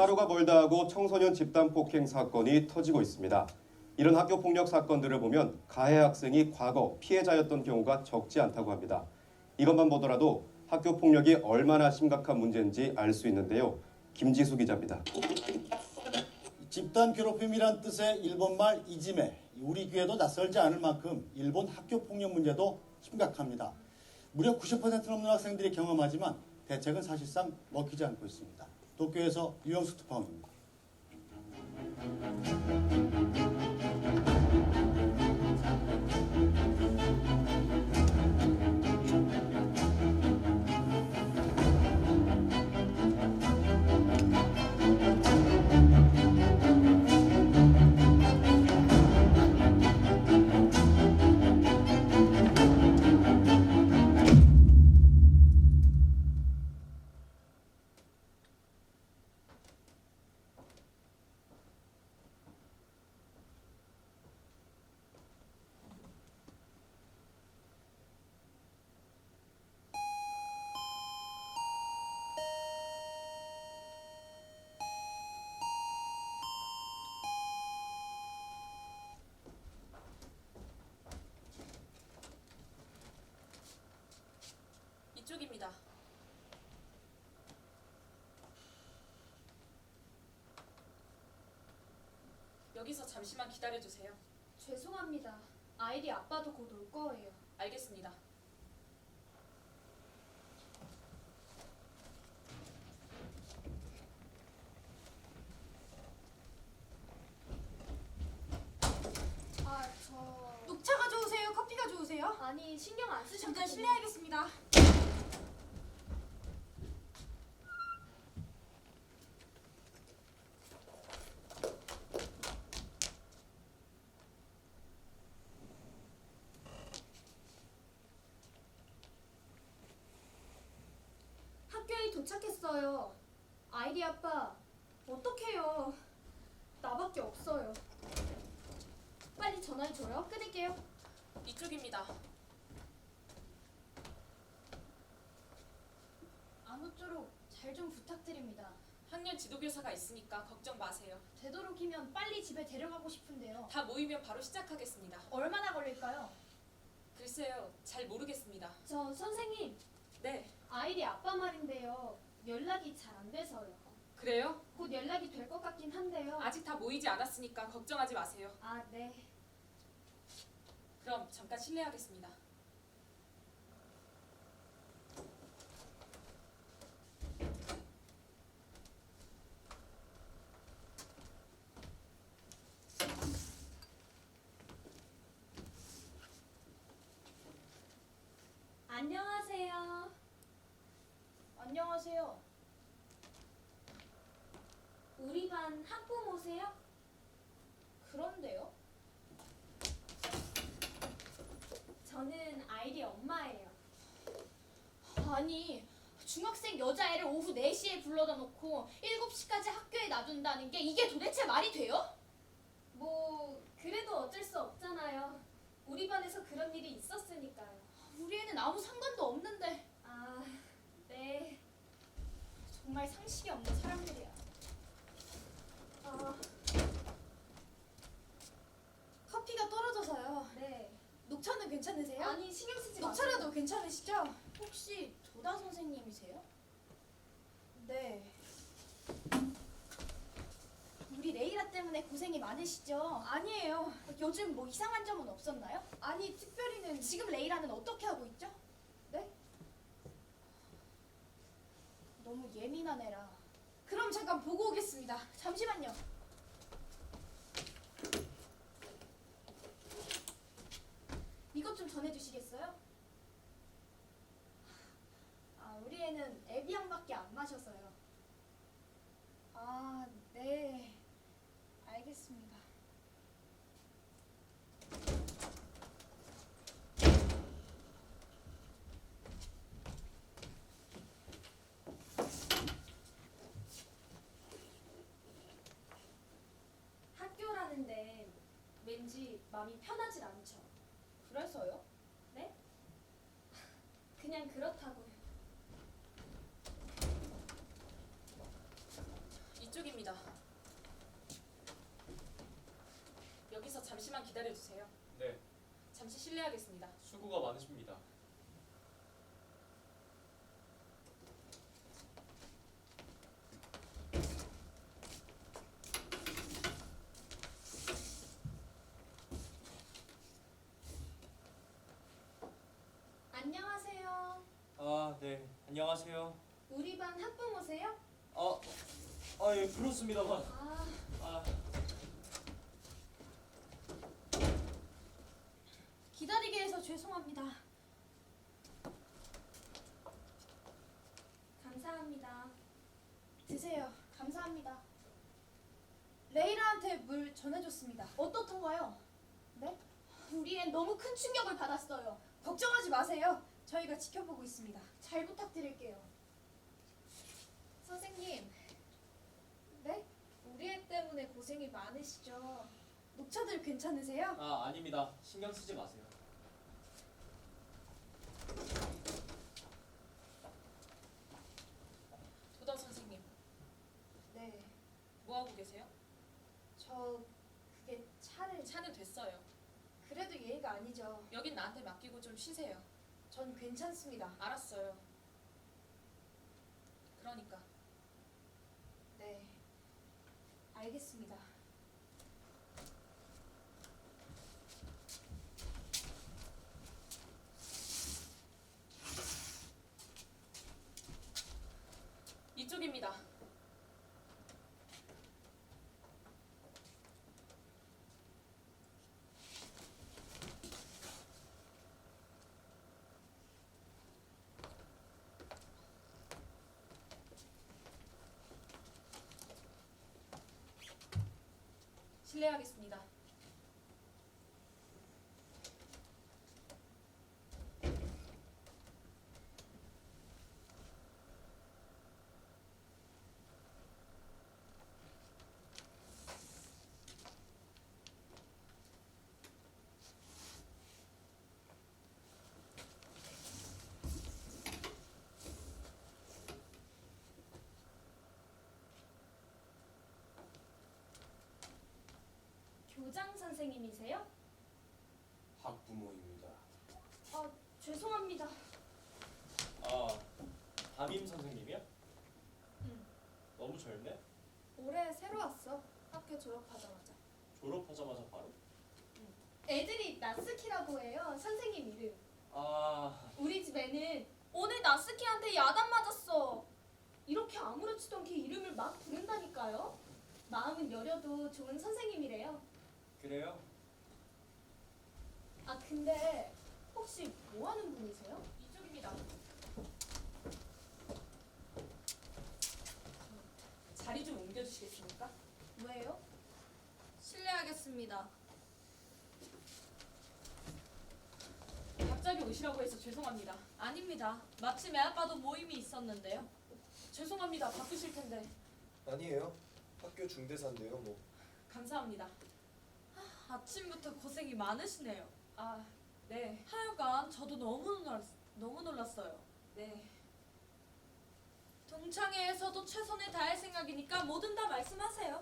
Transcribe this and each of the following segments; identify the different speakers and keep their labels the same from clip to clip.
Speaker 1: 하루가 멀다 하고 청소년 집단 폭행 사건이 터지고 있습니다. 이런 학교 폭력 사건들을 보면 가해 학생이 과거 피해자였던 경우가 적지 않다고 합니다. 이것만 보더라도 학교 폭력이 얼마나 심각한 문제인지 알 수 있는데요. 김지수 기자입니다.
Speaker 2: 집단 괴롭힘이란 뜻의 일본말 이지메, 우리 귀에도 낯설지 않을 만큼 일본 학교 폭력 문제도 심각합니다. 무려 90% 넘는 학생들이 경험하지만 대책은 사실상 먹히지 않고 있습니다. 도쿄에서 유영수 특파원입니다.
Speaker 3: 이쪽입니다. 여기서 잠시만 기다려주세요.
Speaker 4: 죄송합니다. 아이리 아빠도 곧 올 거예요.
Speaker 3: 알겠습니다.
Speaker 4: 녹차 가져오세요? 커피 가져오세요? 아니, 신경 안 쓰셔도
Speaker 3: 잠깐
Speaker 4: 실례하겠습니다. 학교에 도착했어요. 아이리 아빠, 어떡해요. 나밖에 없어요. 빨리 전화해줘요. 끊을게요.
Speaker 3: 이쪽입니다.
Speaker 4: 아무쪼록 잘 좀 부탁드립니다.
Speaker 3: 학년 지도교사가 있으니까 걱정 마세요.
Speaker 4: 되도록이면 빨리 집에 데려가고 싶은데요.
Speaker 3: 다 모이면 바로 시작하겠습니다.
Speaker 4: 얼마나 걸릴까요?
Speaker 3: 글쎄요, 잘 모르겠습니다.
Speaker 4: 저 선생님,
Speaker 3: 네,
Speaker 4: 아이리 아빠 말인데요. 연락이 잘 안 돼서요.
Speaker 3: 그래요?
Speaker 4: 곧 연락이 될 것 같긴 한데요.
Speaker 3: 아직 다 모이지 않았으니까 걱정하지 마세요.
Speaker 4: 아, 네.
Speaker 3: 그럼 잠깐 실례하겠습니다.
Speaker 4: 안녕하세요. 안녕하세요. 우리 반 학부모세요? 그런데요? 저는 아이리 엄마예요.
Speaker 5: 아니, 중학생 여자애를 오후 4시에 불러다 놓고 7시까지 학교에 놔둔다는 게 이게 도대체 말이 돼요?
Speaker 4: 뭐 그래도 어쩔 수 없잖아요. 우리 반에서 그런 일이 있었으니까요.
Speaker 5: 우리 애는 아무 상관도 없는데.
Speaker 4: 아, 네.
Speaker 5: 정말 상식이 없는 사람들이야. 커피가 떨어져서요.
Speaker 4: 네.
Speaker 5: 녹차는 괜찮으세요?
Speaker 4: 아니, 신경 쓰지 마세요.
Speaker 5: 녹차라도 괜찮으시죠? 혹시 도다 선생님이세요?
Speaker 4: 네.
Speaker 5: 우리 레이라 때문에 고생이 많으시죠?
Speaker 4: 아니에요.
Speaker 5: 요즘 뭐 이상한 점은 없었나요?
Speaker 4: 아니, 특별히는
Speaker 5: 지금 레이라는 어떻게 하고 있죠?
Speaker 4: 네?
Speaker 5: 너무 예민한 애라. 그럼 잠깐 보고 오겠습니다. 잠시만요. 이것 좀 전해주시겠어요?
Speaker 4: 아, 우리 애는 에비앙밖에 안 마셔서요.
Speaker 5: 아, 네. 알겠습니다.
Speaker 4: 학교라는데 왠지 마음이 편하질 않죠.
Speaker 5: 그래서요?
Speaker 4: 네? 그냥 그렇다고요.
Speaker 3: 이쪽입니다. 기다려 주세요.
Speaker 6: 네,
Speaker 3: 잠시 실례하겠습니다.
Speaker 6: 수고가 많으십니다.
Speaker 5: 안녕하세요.
Speaker 6: 아, 네, 안녕하세요.
Speaker 5: 우리 반 학부모세요?
Speaker 6: 예, 그렇습니다만. 아,
Speaker 5: 기다리게 해서 죄송합니다. 감사합니다. 드세요. 감사합니다. 레이라한테 물 전해줬습니다. 어떻던가요? 네? 우리 앤 너무 큰 충격을 받았어요. 걱정하지 마세요. 저희가 지켜보고 있습니다. 잘 부탁드릴게요. 선생님. 네? 우리 애 때문에 고생이 많으시죠? 녹차들 괜찮으세요?
Speaker 6: 아닙니다. 신경 쓰지 마세요.
Speaker 3: 도덕 선생님,
Speaker 5: 네.
Speaker 3: 뭐 하고 계세요?
Speaker 5: 그게 차를
Speaker 3: 차는 됐어요.
Speaker 5: 그래도 예의가 아니죠.
Speaker 3: 여긴 나한테 맡기고 좀 쉬세요.
Speaker 5: 전 괜찮습니다.
Speaker 3: 알았어요. 그러니까
Speaker 5: 네. 알겠습니다.
Speaker 3: 이쪽입니다. 실례하겠습니다.
Speaker 5: 교장 선생님이세요?
Speaker 6: 학부모입니다.
Speaker 5: 죄송합니다.
Speaker 6: 담임 선생님이요?
Speaker 5: 응.
Speaker 6: 너무 젊네?
Speaker 5: 올해 새로 왔어. 학교 졸업하자마자.
Speaker 6: 졸업하자마자 바로?
Speaker 5: 애들이 나스키라고 해요. 선생님 이름.
Speaker 6: 아,
Speaker 5: 우리 집에는 오늘 나스키한테 야단 맞았어. 이렇게 아무렇지도 않게 이름을 막 부른다니까요. 마음은 여려도 좋은 선생님이래요.
Speaker 6: 그래요?
Speaker 5: 근데 혹시 뭐 하는 분이세요?
Speaker 3: 이쪽입니다. 자리 좀 옮겨주시겠습니까?
Speaker 5: 왜요? 실례하겠습니다.
Speaker 3: 갑자기 오시라고 해서 죄송합니다.
Speaker 5: 아닙니다. 마침 애 아빠도 모임이 있었는데요.
Speaker 3: 죄송합니다. 바쁘실 텐데.
Speaker 7: 아니에요. 학교 중대사인데요, 뭐.
Speaker 3: 감사합니다.
Speaker 5: 아침부터 고생이 많으시네요.
Speaker 3: 네.
Speaker 5: 하여간 저도 너무 놀랐어요.
Speaker 3: 네.
Speaker 5: 동창회에서도 최선을 다할 생각이니까 뭐든 다 말씀하세요.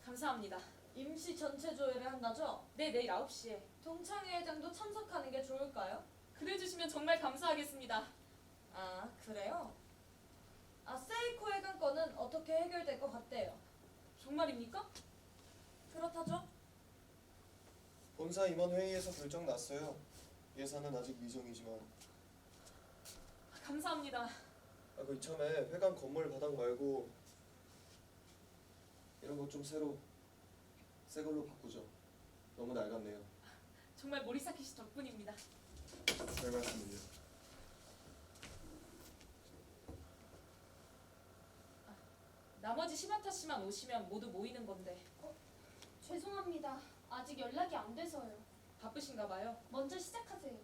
Speaker 3: 감사합니다.
Speaker 5: 임시 전체 조회를 한다죠?
Speaker 3: 네, 내일 9시에.
Speaker 5: 동창회 회장도 참석하는 게 좋을까요?
Speaker 3: 그래주시면 정말 감사하겠습니다.
Speaker 5: 그래요? 세이코 회관 건은 어떻게 해결될 것 같대요?
Speaker 3: 정말입니까?
Speaker 5: 그렇다죠?
Speaker 7: 본사 임원 회의에서 결정 났어요. 예산은 아직 미정이지만.
Speaker 3: 감사합니다.
Speaker 7: 그 이참에 회관 건물 바닥 말고 이런 거 좀 새 걸로 바꾸죠. 너무 낡았네요.
Speaker 3: 정말 모리사키 씨 덕분입니다.
Speaker 7: 별 말씀을요.
Speaker 3: 나머지 시마타 씨만 오시면 모두 모이는 건데
Speaker 5: 죄송합니다. 아직 연락이 안 돼서요.
Speaker 3: 바쁘신가 봐요.
Speaker 5: 먼저 시작하세요.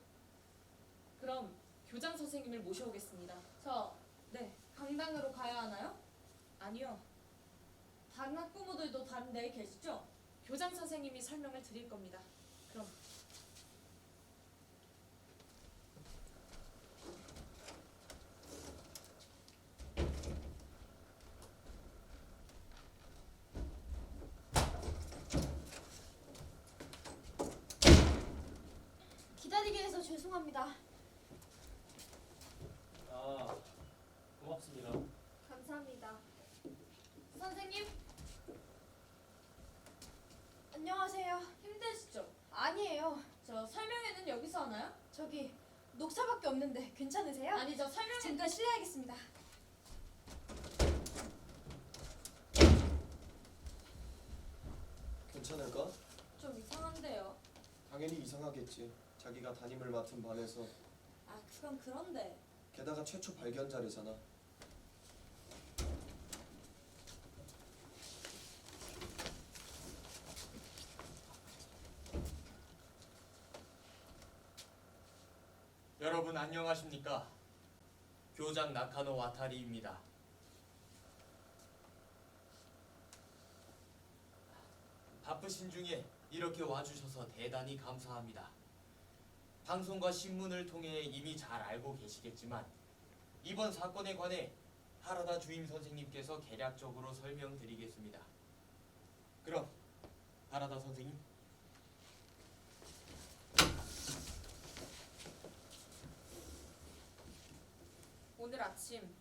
Speaker 3: 그럼 교장 선생님을 모셔오겠습니다.
Speaker 5: 네. 강당으로 가야 하나요?
Speaker 3: 아니요.
Speaker 5: 다른 학부모들도 다른 데에 계시죠?
Speaker 3: 교장 선생님이 설명을 드릴 겁니다. 그럼
Speaker 5: 힘들게 해서 죄송합니다.
Speaker 6: 아, 고맙습니다.
Speaker 5: 감사합니다. 선생님. 안녕하세요.
Speaker 3: 힘드시죠?
Speaker 5: 아니에요.
Speaker 3: 저 설명회는 여기서 하나요?
Speaker 5: 저기 녹차밖에 없는데 괜찮으세요?
Speaker 3: 아니 저 설명회
Speaker 5: 잠깐 실례하겠습니다.
Speaker 7: 괜찮을까?
Speaker 3: 좀 이상한데요.
Speaker 7: 당연히 이상하겠지. 자기가 담임을 맡은 반에서
Speaker 3: 아 그건 그런데.
Speaker 7: 게다가 최초 발견자래잖아.
Speaker 8: 여러분 안녕하십니까? 교장 나카노 와타리입니다. 바쁘신 중에 이렇게 와주셔서 대단히 감사합니다. 방송과 신문을 통해 이미 잘 알고 계시겠지만 이번 사건에 관해 하라다 주임 선생님께서 개략적으로 설명드리겠습니다. 그럼 하라다 선생님.
Speaker 3: 오늘 아침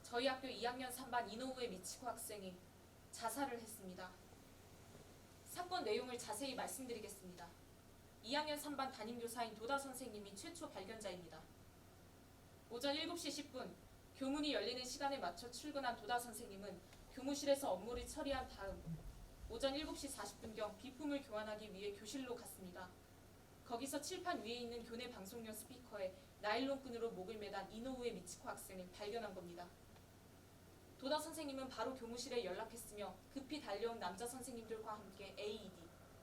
Speaker 3: 저희 학교 2학년 3반 이노우에 미치코 학생이 자살을 했습니다. 사건 내용을 자세히 말씀드리겠습니다. 2학년 3반 담임교사인 도다 선생님이 최초 발견자입니다. 오전 7시 10분 교문이 열리는 시간에 맞춰 출근한 도다 선생님은 교무실에서 업무를 처리한 다음 오전 7시 40분경 비품을 교환하기 위해 교실로 갔습니다. 거기서 칠판 위에 있는 교내 방송용 스피커에 나일론끈으로 목을 매단 이노우에 미치코 학생을 발견한 겁니다. 도다 선생님은 바로 교무실에 연락했으며 급히 달려온 남자 선생님들과 함께 AED,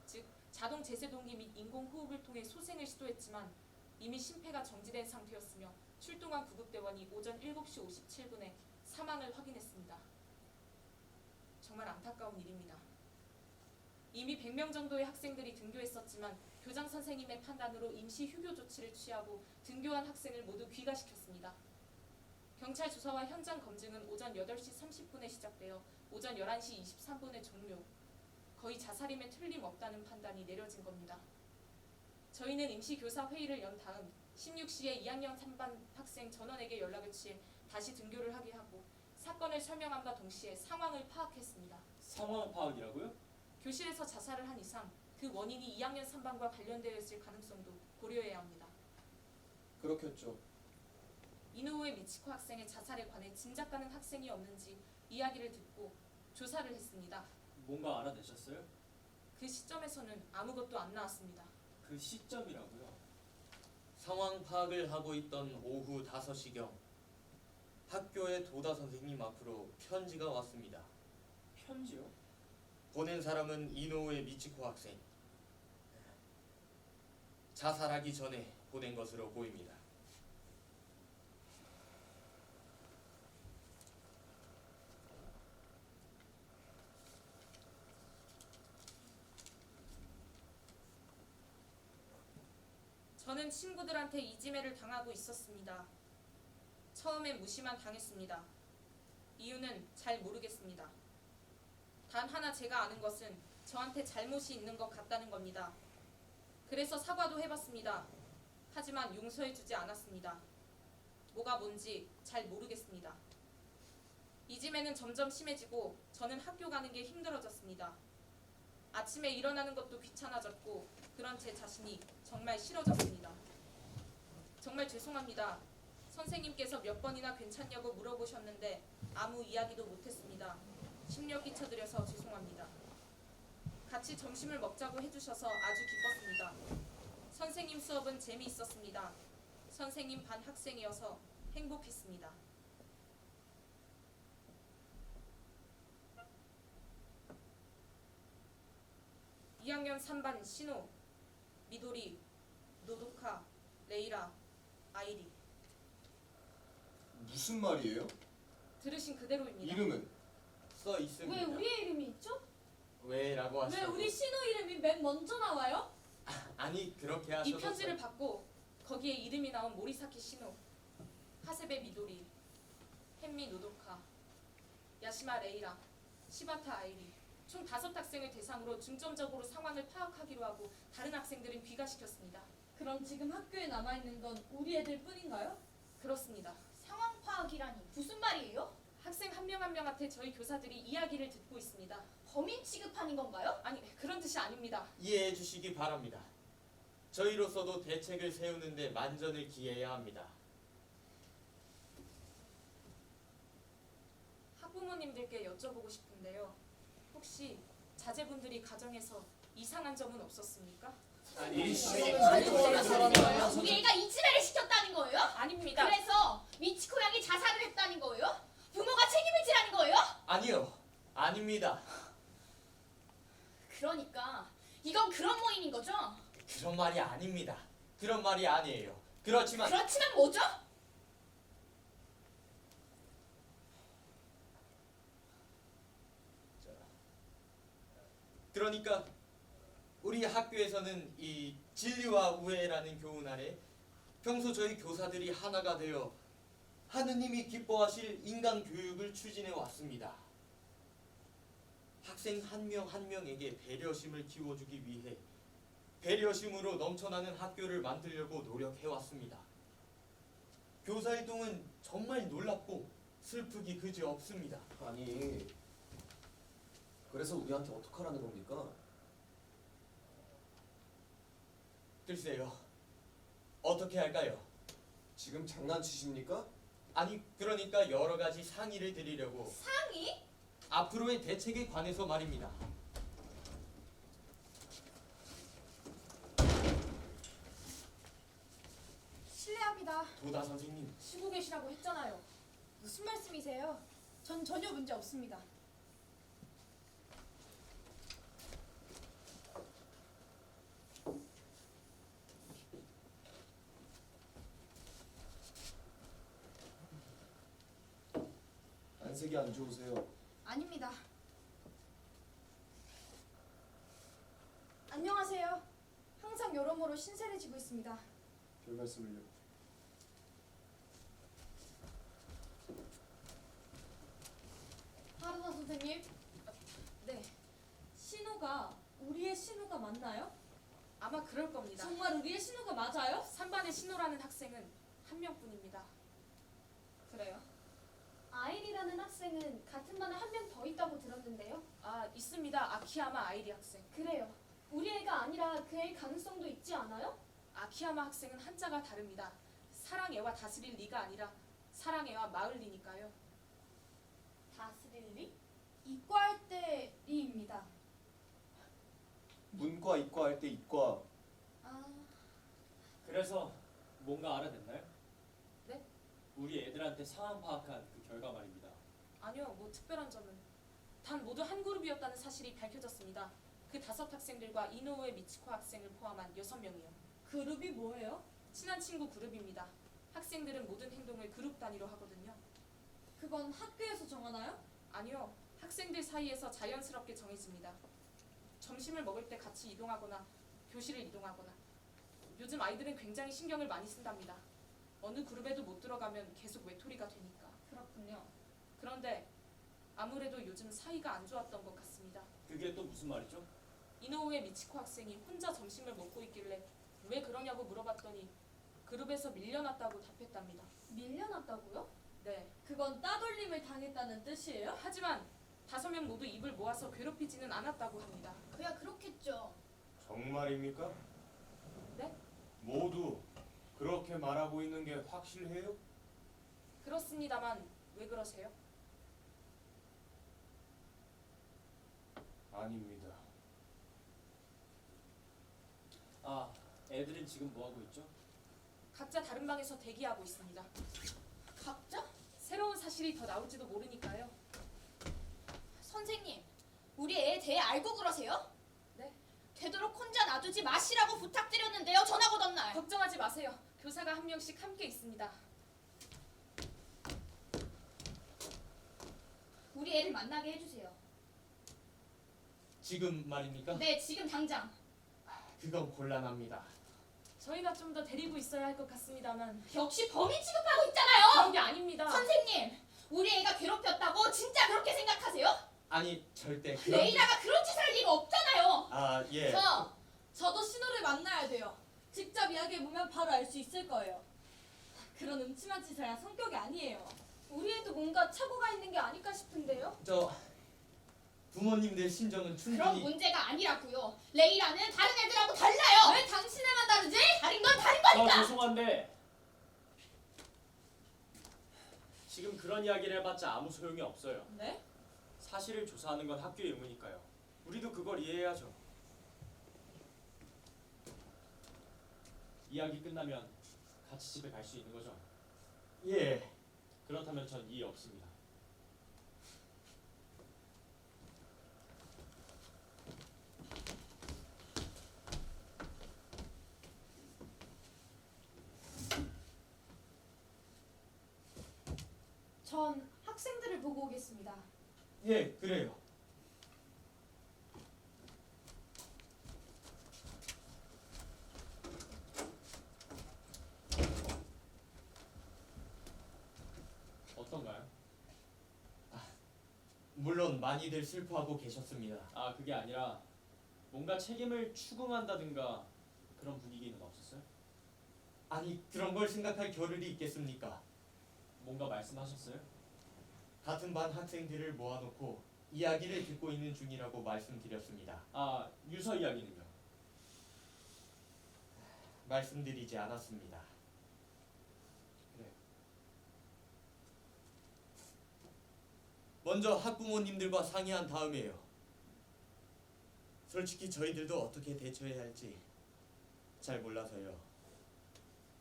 Speaker 3: 즉 자동 제세동기 및 인공호흡을 통해 소생을 시도했지만 이미 심폐가 정지된 상태였으며 출동한 구급대원이 오전 7시 57분에 사망을 확인했습니다. 정말 안타까운 일입니다. 이미 100명 정도의 학생들이 등교했었지만 교장 선생님의 판단으로 임시 휴교 조치를 취하고 등교한 학생을 모두 귀가시켰습니다. 경찰 조사와 현장 검증은 오전 8시 30분에 시작되어 오전 11시 23분에 종료. 거의 자살임에 틀림없다는 판단이 내려진 겁니다. 저희는 임시 교사 회의를 연 다음 16시에 2학년 3반 학생 전원에게 연락을 취해 다시 등교를 하게 하고 사건을 설명함과 동시에 상황을 파악했습니다.
Speaker 6: 상황 파악이라고요?
Speaker 3: 교실에서 자살을 한 이상 그 원인이 2학년 3반과 관련되어 있을 가능성도 고려해야 합니다.
Speaker 7: 그렇겠죠.
Speaker 3: 이노우에 미치코 학생의 자살에 관해 짐작 가는 학생이 없는지 이야기를 듣고 조사를 했습니다.
Speaker 6: 뭔가 알아내셨어요?
Speaker 3: 그 시점에서는 아무것도 안 나왔습니다.
Speaker 6: 그 시점이라고요?
Speaker 8: 상황 파악을 하고 있던 오후 5시경 학교의 도다 선생님 앞으로 편지가 왔습니다.
Speaker 6: 편지요?
Speaker 8: 보낸 사람은 이노우에 미치코 학생. 자살하기 전에 보낸 것으로 보입니다.
Speaker 3: 저는 친구들한테 이지매를 당하고 있었습니다. 처음엔 무시만 당했습니다. 이유는 잘 모르겠습니다. 단 하나 제가 아는 것은 저한테 잘못이 있는 것 같다는 겁니다. 그래서 사과도 해봤습니다. 하지만 용서해주지 않았습니다. 뭐가 뭔지 잘 모르겠습니다. 이지매는 점점 심해지고 저는 학교 가는 게 힘들어졌습니다. 아침에 일어나는 것도 귀찮아졌고 그런 제 자신이 정말 싫어졌습니다. 정말 죄송합니다. 선생님께서 몇 번이나 괜찮냐고 물어보셨는데 아무 이야기도 못했습니다. 심려 끼쳐드려서 죄송합니다. 같이 점심을 먹자고 해주셔서 아주 기뻤습니다. 선생님 수업은 재미있었습니다. 선생님 반 학생이어서 행복했습니다. (2학년 3반) 신호, 미도리, 노도카, 레이라, 아이리.
Speaker 7: 무슨 말이에요?
Speaker 3: 들으신 그대로입니다.
Speaker 7: 이름은?
Speaker 8: 써 있습니다.
Speaker 5: 왜 우리의 이름이 있죠?
Speaker 8: 왜라고
Speaker 5: 왜
Speaker 8: 하시죠?
Speaker 5: 우리 신호 이름이 맨 먼저 나와요?
Speaker 8: 아니 그렇게
Speaker 3: 이
Speaker 8: 하셔도
Speaker 3: 편지를 받고 거기에 이름이 나온 모리사키 신호, 하세베 미도리, 헨미 노도카, 야시마 레이라, 시바타 아이리 총 5학생을 대상으로 중점적으로 상황을 파악하기로 하고 다른 학생들은 귀가시켰습니다.
Speaker 5: 그럼 지금 학교에 남아있는 건 우리 애들 뿐인가요?
Speaker 3: 그렇습니다.
Speaker 4: 상황 파악이라니 무슨 말이에요?
Speaker 3: 학생 한 명 한 명한테 저희 교사들이 이야기를 듣고 있습니다.
Speaker 4: 범인 취급하는 건가요?
Speaker 3: 아니, 그런 뜻이 아닙니다.
Speaker 8: 이해해 주시기 바랍니다. 저희로서도 대책을 세우는데 만전을 기해야 합니다.
Speaker 3: 학부모님들께 여쭤보고 싶은데요. 혹시 자제분들이 가정에서 이상한 점은 없었습니까?
Speaker 6: 아니
Speaker 4: 우리 애가 이지매를 시켰다는 거예요?
Speaker 3: 아닙니다.
Speaker 4: 그래서 미치코 양이 자살을 했다는 거예요? 부모가 책임을 지라는 거예요?
Speaker 8: 아니요, 아닙니다.
Speaker 4: 그러니까 이건 그런 모임인 거죠?
Speaker 8: 그런 말이 아닙니다. 그런 말이 아니에요. 그렇지만
Speaker 4: 그렇지만 뭐죠?
Speaker 8: 그러니까 우리 학교에서는 이 진리와 우애라는 교훈 아래 평소 저희 교사들이 하나가 되어 하느님이 기뻐하실 인간 교육을 추진해 왔습니다. 학생 한 명 한 명에게 배려심을 키워주기 위해 배려심으로 넘쳐나는 학교를 만들려고 노력해 왔습니다. 교사 활동은 정말 놀랍고 슬프기 그지 없습니다.
Speaker 9: 아니, 그래서 우리한테 어떡하라는 겁니까?
Speaker 8: 글쎄요, 어떻게 할까요?
Speaker 9: 지금 장난치십니까?
Speaker 8: 아니, 그러니까 여러 가지 상의를 드리려고.
Speaker 4: 상의?
Speaker 8: 앞으로의 대책에 관해서 말입니다.
Speaker 5: 실례합니다.
Speaker 8: 도다 선생님,
Speaker 5: 쉬고 계시라고 했잖아요. 무슨 말씀이세요? 전 전혀 문제 없습니다.
Speaker 9: 안색이 안 좋으세요.
Speaker 5: 아닙니다. 안녕하세요. 항상 여러모로 신세를 지고 있습니다.
Speaker 9: 별 말씀을요.
Speaker 5: 하루나 선생님,
Speaker 3: 네,
Speaker 5: 신우가 우리의 신우가 맞나요?
Speaker 3: 아마 그럴 겁니다.
Speaker 5: 정말 우리의 신우가 맞아요?
Speaker 3: 3반의 신호라는 학생은 한 명뿐입니다.
Speaker 5: 그래요.
Speaker 4: 아일이라는 학생은 같은 반에 한 명 더 있다고 들었는데요.
Speaker 3: 아, 있습니다. 아키야마 아이리 학생.
Speaker 4: 그래요. 우리 애가 아니라 그 애일 가능성도 있지 않아요?
Speaker 3: 아키야마 학생은 한자가 다릅니다. 사랑애와 다스릴 리가 아니라 사랑애와 마을리니까요.
Speaker 4: 다스릴 리?
Speaker 5: 이과할 때 리입니다.
Speaker 9: 문과, 이과 할 때 이과.
Speaker 5: 아,
Speaker 6: 그래서 뭔가 알아냈나요?
Speaker 3: 네?
Speaker 6: 우리 애들한테 상황 파악한 그 결과 말입니다.
Speaker 3: 아니요, 뭐 특별한 점은. 단 모두 한 그룹이었다는 사실이 밝혀졌습니다. 그 5학생들과 이노우에 미치코 학생을 포함한 6명이요.
Speaker 5: 그룹이 뭐예요?
Speaker 3: 친한 친구 그룹입니다. 학생들은 모든 행동을 그룹 단위로 하거든요.
Speaker 5: 그건 학교에서 정하나요?
Speaker 3: 아니요, 학생들 사이에서 자연스럽게 정해집니다. 점심을 먹을 때 같이 이동하거나 교실을 이동하거나. 요즘 아이들은 굉장히 신경을 많이 쓴답니다. 어느 그룹에도 못 들어가면 계속 외톨이가 되니까.
Speaker 5: 그렇군요.
Speaker 3: 그런데 아무래도 요즘 사이가 안 좋았던 것 같습니다.
Speaker 6: 그게 또 무슨 말이죠?
Speaker 3: 이노우의 미치코 학생이 혼자 점심을 먹고 있길래 왜 그러냐고 물어봤더니 그룹에서 밀려났다고 답했답니다.
Speaker 5: 밀려났다고요?
Speaker 3: 네.
Speaker 5: 그건 따돌림을 당했다는 뜻이에요?
Speaker 3: 하지만 5명 모두 입을 모아서 괴롭히지는 않았다고 합니다.
Speaker 4: 그야 그렇겠죠.
Speaker 10: 정말입니까?
Speaker 3: 네?
Speaker 10: 모두 그렇게 말하고 있는 게 확실해요?
Speaker 3: 그렇습니다만 왜 그러세요?
Speaker 10: 아닙니다.
Speaker 6: 아, 애들은 지금 뭐 하고 있죠?
Speaker 3: 각자 다른 방에서 대기하고 있습니다.
Speaker 4: 각자?
Speaker 3: 새로운 사실이 더 나올지도 모르니까요.
Speaker 4: 선생님, 우리 애에 대해 알고 그러세요?
Speaker 3: 네?
Speaker 4: 되도록 혼자 놔두지 마시라고 부탁드렸는데요. 전화 거던 날.
Speaker 3: 걱정하지 마세요. 교사가 한 명씩 함께 있습니다.
Speaker 4: 우리 애를 만나게 해주세요.
Speaker 8: 지금 말입니까?
Speaker 4: 네, 지금 당장.
Speaker 8: 그건 곤란합니다.
Speaker 3: 저희가 좀 더 데리고 있어야 할 것 같습니다만
Speaker 4: 역시 범인 취급하고 있잖아요.
Speaker 3: 그런 게 아닙니다.
Speaker 4: 선생님, 우리 애가 괴롭혔다고 진짜 그렇게 생각하세요?
Speaker 8: 아니, 절대 그런.
Speaker 4: 레이나가 그런 짓을 할 리가 없잖아요.
Speaker 8: 아, 예.
Speaker 5: 저도 신우를 만나야 돼요. 직접 이야기해보면 바로 알 수 있을 거예요. 그런 음침한 짓이야 성격이 아니에요. 우리 애도 뭔가 착오가 있는 게 아닐까 싶은데요?
Speaker 8: 저 부모님들 심정은
Speaker 4: 그런
Speaker 8: 충분히
Speaker 4: 문제가 아니라고요. 레이라는 다른 애들하고 달라요.
Speaker 5: 왜 당신애만 다르지?
Speaker 4: 다른 건 다른
Speaker 6: 저
Speaker 4: 거니까.
Speaker 6: 죄송한데 지금 그런 이야기를 해봤자 아무 소용이 없어요.
Speaker 5: 네?
Speaker 6: 사실을 조사하는 건 학교의 의무니까요. 우리도 그걸 이해해야죠. 이야기 끝나면 같이 집에 갈 수 있는 거죠?
Speaker 8: 예.
Speaker 6: 그렇다면 전 이해 없습니다.
Speaker 5: 전 학생들을 보고 오겠습니다.
Speaker 8: 예, 그래요.
Speaker 6: 어떤가요?
Speaker 8: 물론 많이들 슬퍼하고 계셨습니다.
Speaker 6: 아, 그게 아니라 뭔가 책임을 추궁한다든가 그런 분위기는 없었어요?
Speaker 8: 아니, 그런 걸 생각할 겨를이 있겠습니까?
Speaker 6: 뭔가 말씀하셨어요?
Speaker 8: 같은 반 학생들을 모아놓고 이야기를 듣고 있는 중이라고 말씀드렸습니다.
Speaker 6: 아, 유서 이야기는요?
Speaker 8: 말씀드리지 않았습니다.
Speaker 6: 그래요.
Speaker 8: 먼저 학부모님들과 상의한 다음에요. 솔직히 저희들도 어떻게 대처해야 할지 잘 몰라서요.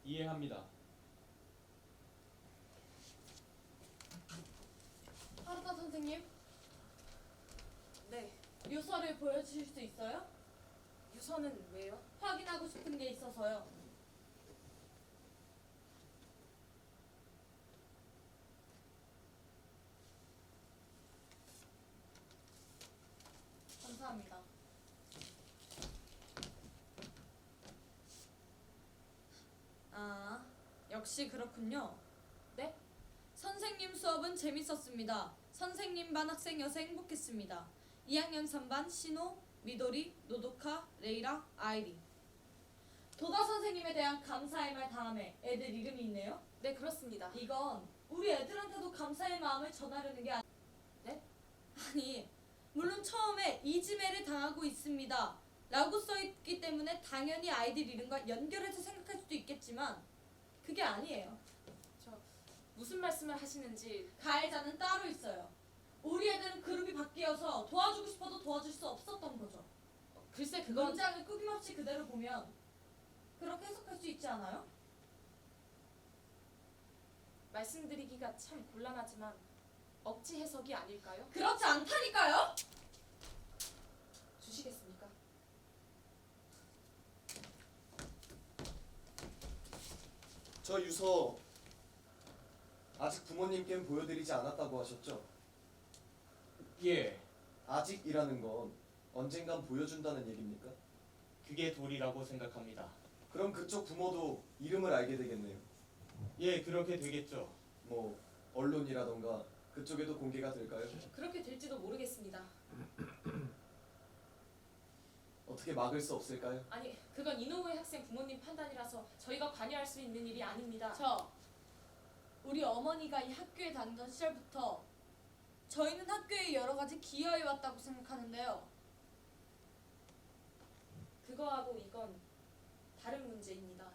Speaker 6: 이해합니다.
Speaker 5: 하루타 선생님,
Speaker 3: 네,
Speaker 5: 유서를 보여주실 수 있어요?
Speaker 3: 유서는 왜요?
Speaker 5: 확인하고 싶은 게 있어서요. 감사합니다. 아, 역시 그렇군요.
Speaker 3: 네?
Speaker 5: 선생님 수업은 재밌었습니다. 선생님 반 학생 여서 행복했습니다. 2학년 3반 신호, 미도리, 노도카, 레이라, 아이리. 도다 선생님에 대한 감사의 말 다음에 애들 이름이 있네요.
Speaker 3: 네, 그렇습니다.
Speaker 5: 이건 우리 애들한테도 감사의 마음을 전하려는 게
Speaker 3: 네?
Speaker 5: 아니, 물론 처음에 이지매를 당하고 있습니다 라고 써있기 때문에 당연히 아이들 이름과 연결해서 생각할 수도 있겠지만 그게 아니에요.
Speaker 3: 무슨 말씀을 하시는지
Speaker 5: 가해자는 따로 있어요. 우리 애들은 그룹이 바뀌어서 도와주고 싶어도 도와줄 수 없었던 거죠.
Speaker 3: 글쎄 그건
Speaker 5: 문장을 끊임없이 그대로 보면 그렇게 해석할 수 있지 않아요?
Speaker 3: 말씀드리기가 참 곤란하지만 억지 해석이 아닐까요?
Speaker 5: 그렇지 않다니까요?
Speaker 3: 주시겠습니까?
Speaker 9: 저 유서 아직 부모님께는 보여드리지 않았다고 하셨죠?
Speaker 8: 예,
Speaker 9: 아직이라는 건 언젠간 보여준다는 얘기입니까?
Speaker 8: 그게 도리라고 생각합니다.
Speaker 9: 그럼 그쪽 부모도 이름을 알게 되겠네요.
Speaker 8: 예, 그렇게 되겠죠.
Speaker 9: 뭐 언론이라던가 그쪽에도 공개가 될까요?
Speaker 3: 그렇게 될지도 모르겠습니다.
Speaker 9: 어떻게 막을 수 없을까요?
Speaker 3: 아니, 그건 이노우의 학생 부모님 판단이라서 저희가 관여할 수 있는 일이 아닙니다.
Speaker 5: 우리 어머니가 이 학교에 다니던 시절부터 저희는 학교에 여러 가지 기여해 왔다고 생각하는데요.
Speaker 3: 그거하고 이건 다른 문제입니다.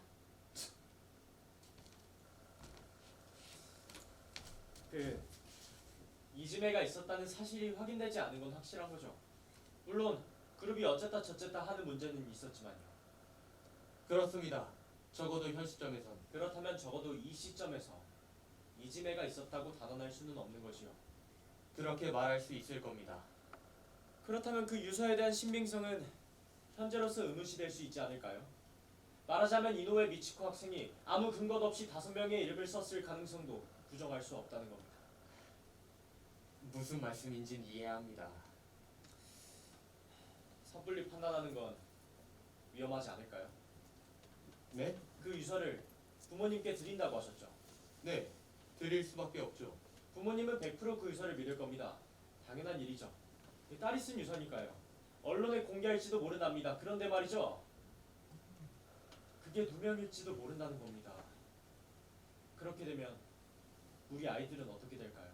Speaker 6: 이지매가 있었다는 사실이 확인되지 않은 건 확실한 거죠. 물론 그룹이 어쨌다 저쨌다 하는 문제는 있었지만요.
Speaker 8: 그렇습니다. 적어도 현 시점에선.
Speaker 6: 그렇다면 적어도 이 시점에서 이지매가 있었다고 단언할 수는 없는 것이요.
Speaker 8: 그렇게 말할 수 있을 겁니다.
Speaker 6: 그렇다면 그 유서에 대한 신빙성은 현재로서 의문시될 수 있지 않을까요? 말하자면 이노우의 미치코 학생이 아무 근거도 없이 5명의 이름을 썼을 가능성도 부정할 수 없다는 겁니다.
Speaker 8: 무슨 말씀인지는 이해합니다.
Speaker 6: 섣불리 판단하는 건 위험하지 않을까요?
Speaker 8: 네?
Speaker 6: 그 유서를 부모님께 드린다고 하셨죠.
Speaker 8: 네, 드릴 수밖에 없죠.
Speaker 6: 부모님은 100%그 유서를 믿을 겁니다. 당연한 일이죠. 딸이 쓴 유서니까요. 언론에 공개할지도 모른답니다. 그런데 말이죠. 그게 2명일지도 모른다는 겁니다. 그렇게 되면 우리 아이들은 어떻게 될까요?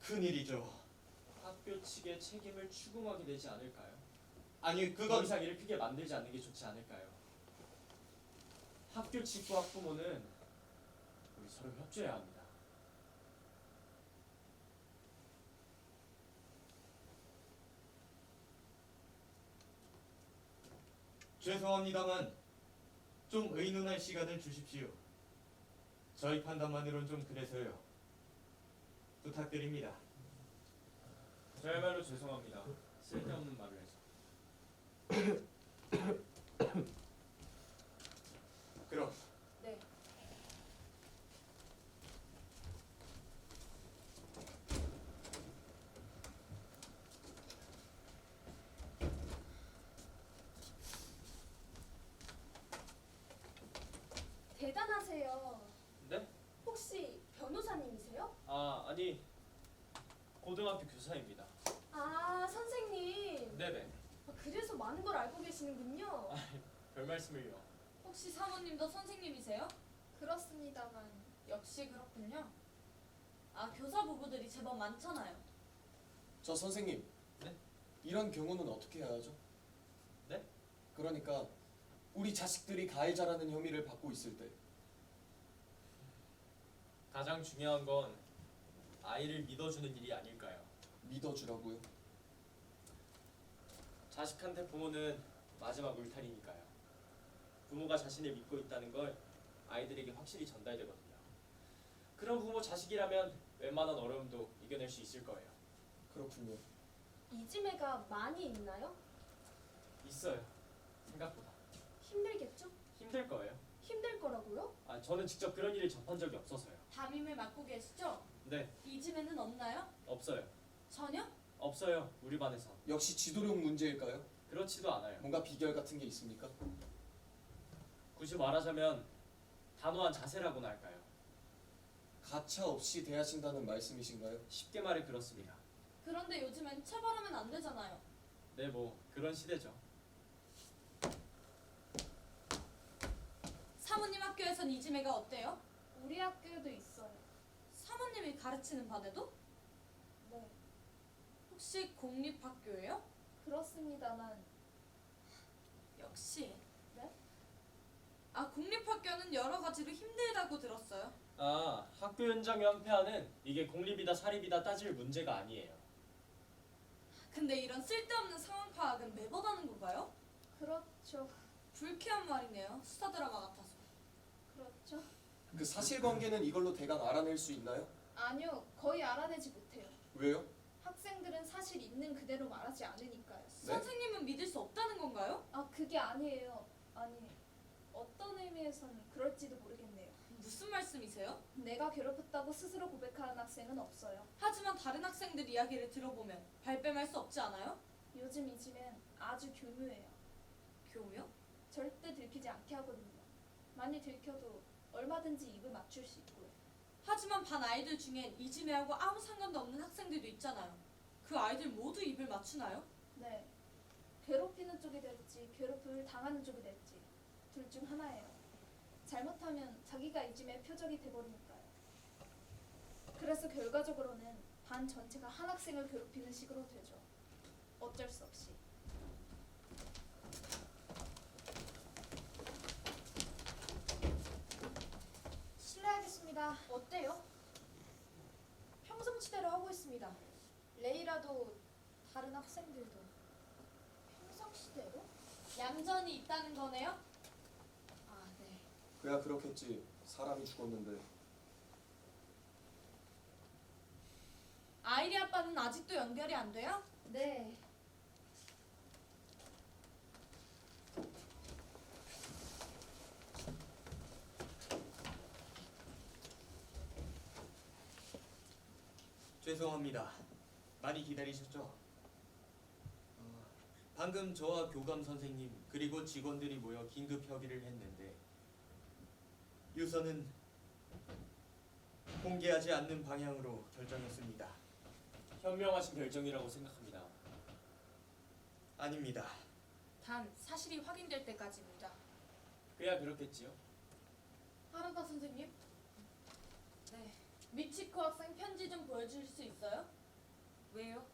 Speaker 8: 큰일이죠.
Speaker 6: 학교 측의 책임을 추궁하게 되지 않을까요?
Speaker 8: 아니
Speaker 6: 더
Speaker 8: 그건
Speaker 6: 이상 일을 크게 만들지 않는 게 좋지 않을까요? 학교 측과 학부모는 우리 서로 협조해야 합니다.
Speaker 8: 죄송합니다만 좀 의논할 시간을 주십시오. 저희 판단만으론 좀 그래서요. 부탁드립니다.
Speaker 6: 저야말로 죄송합니다. 쓸데없는 말을 해서.
Speaker 8: 그럼
Speaker 3: 네.
Speaker 4: 대단하세요.
Speaker 6: 네?
Speaker 4: 혹시 변호사님이세요?
Speaker 6: 아니 고등학교 교사입니다.
Speaker 4: 아, 선생님.
Speaker 6: 네네.
Speaker 4: 그래서 많은 걸 알고 계시는군요.
Speaker 6: 별 말씀을요.
Speaker 5: 혹시 사모님도 선생님이세요?
Speaker 4: 그렇습니다만.
Speaker 5: 역시 그렇군요. 아, 교사 부부들이 제법 많잖아요.
Speaker 9: 저 선생님.
Speaker 6: 네?
Speaker 9: 이런 경우는 어떻게 해야 하죠?
Speaker 6: 네?
Speaker 9: 그러니까 우리 자식들이 가해자라는 혐의를 받고 있을 때
Speaker 6: 가장 중요한 건 아이를 믿어주는 일이 아닐까요?
Speaker 9: 믿어주라고요?
Speaker 6: 자식한테 부모는 마지막 울타리니까요. 부모가 자신을 믿고 있다는 걸 아이들에게 확실히 전달되거든요. 그런 부모 자식이라면 웬만한 어려움도 이겨낼 수 있을 거예요.
Speaker 9: 그렇군요.
Speaker 4: 이지매가 많이 있나요?
Speaker 6: 있어요. 생각보다.
Speaker 4: 힘들겠죠?
Speaker 6: 힘들 거예요.
Speaker 4: 힘들 거라고요?
Speaker 6: 저는 직접 그런 일을 접한 적이 없어서요.
Speaker 5: 담임을 맡고 계시죠?
Speaker 6: 네,
Speaker 5: 이즘에는 없나요?
Speaker 6: 없어요.
Speaker 5: 전혀?
Speaker 6: 없어요. 우리 반에선.
Speaker 9: 역시 지도력 문제일까요?
Speaker 6: 그렇지도 않아요.
Speaker 9: 뭔가 비결 같은 게 있습니까?
Speaker 6: 굳이 말하자면 단호한 자세라고나 할까요?
Speaker 9: 가차 없이 대하신다는 말씀이신가요?
Speaker 6: 쉽게 말해 그렇습니다.
Speaker 5: 그런데 요즘엔 체벌하면 안 되잖아요.
Speaker 6: 네, 뭐 그런 시대죠.
Speaker 5: 사모님 학교에선 이지매가 어때요?
Speaker 4: 우리 학교에도 있어요.
Speaker 5: 사모님이 가르치는 반에도?
Speaker 4: 네.
Speaker 5: 혹시 공립학교예요?
Speaker 4: 그렇습니다만.
Speaker 5: 역시.
Speaker 4: 네?
Speaker 5: 아, 공립학교는 여러 가지로 힘들다고 들었어요.
Speaker 6: 학교 현장 연폐하는 이게 공립이다 사립이다 따질 문제가 아니에요.
Speaker 5: 근데 이런 쓸데없는 상황 파악은 매번 하는 건가요?
Speaker 4: 그렇죠.
Speaker 5: 불쾌한 말이네요. 수사 드라마 같아서.
Speaker 4: 그렇죠.
Speaker 9: 그 사실관계는 이걸로 대강 알아낼 수 있나요?
Speaker 4: 아니요. 거의 알아내지 못해요.
Speaker 9: 왜요?
Speaker 4: 학생들은 사실 있는 그대로 말하지 않으니까요.
Speaker 9: 네?
Speaker 5: 선생님은 믿을 수 없다는 건가요?
Speaker 4: 아, 그게 아니에요. 아니, 어떤 의미에서는 그럴지도 모르겠네요.
Speaker 5: 무슨 말씀이세요?
Speaker 4: 내가 괴롭혔다고 스스로 고백하는 학생은 없어요.
Speaker 5: 하지만 다른 학생들 이야기를 들어보면 발뺌할 수 없지 않아요?
Speaker 4: 요즘 이지면 아주 교묘해요.
Speaker 5: 교묘?
Speaker 4: 절대 들키지 않게 하거든요. 많이 들켜도 얼마든지 입을 맞출 수 있고요.
Speaker 5: 하지만 반 아이들 중엔 이지매하고 아무 상관도 없는 학생들도 있잖아요. 그 아이들 모두 입을 맞추나요?
Speaker 4: 네. 괴롭히는 쪽이 될지 괴롭힘을 당하는 쪽이 될지 둘 중 하나예요. 잘못하면 자기가 이짐의 표적이 돼버리니까요. 그래서 결과적으로는 반 전체가 한 학생을 괴롭히는 식으로 되죠. 어쩔 수 없이. 실례하겠습니다. 어때요? 평상시대로 하고 있습니다. 레이라도 다른 학생들도 평상시대로?
Speaker 5: 얌전히 있다는 거네요? 아, 네.
Speaker 9: 그야 그렇겠지. 사람이 죽었는데.
Speaker 5: 아이리 아빠는 아직도 연결이 안 돼요?
Speaker 4: 네.
Speaker 8: 죄송합니다. 많이 기다리셨죠? 방금 저와 교감 선생님 그리고 직원들이 모여 긴급 협의를 했는데 유서는 공개하지 않는 방향으로 결정했습니다.
Speaker 6: 현명하신 결정이라고 생각합니다.
Speaker 8: 아닙니다.
Speaker 5: 다
Speaker 3: 단 사실이 확인될 때까지입니다.
Speaker 6: 그야 그렇겠지요.
Speaker 5: 하란타 선생님,
Speaker 3: 네,
Speaker 5: 미치코 학생 편지 좀 보여줄 수 있어요?
Speaker 3: 왜요?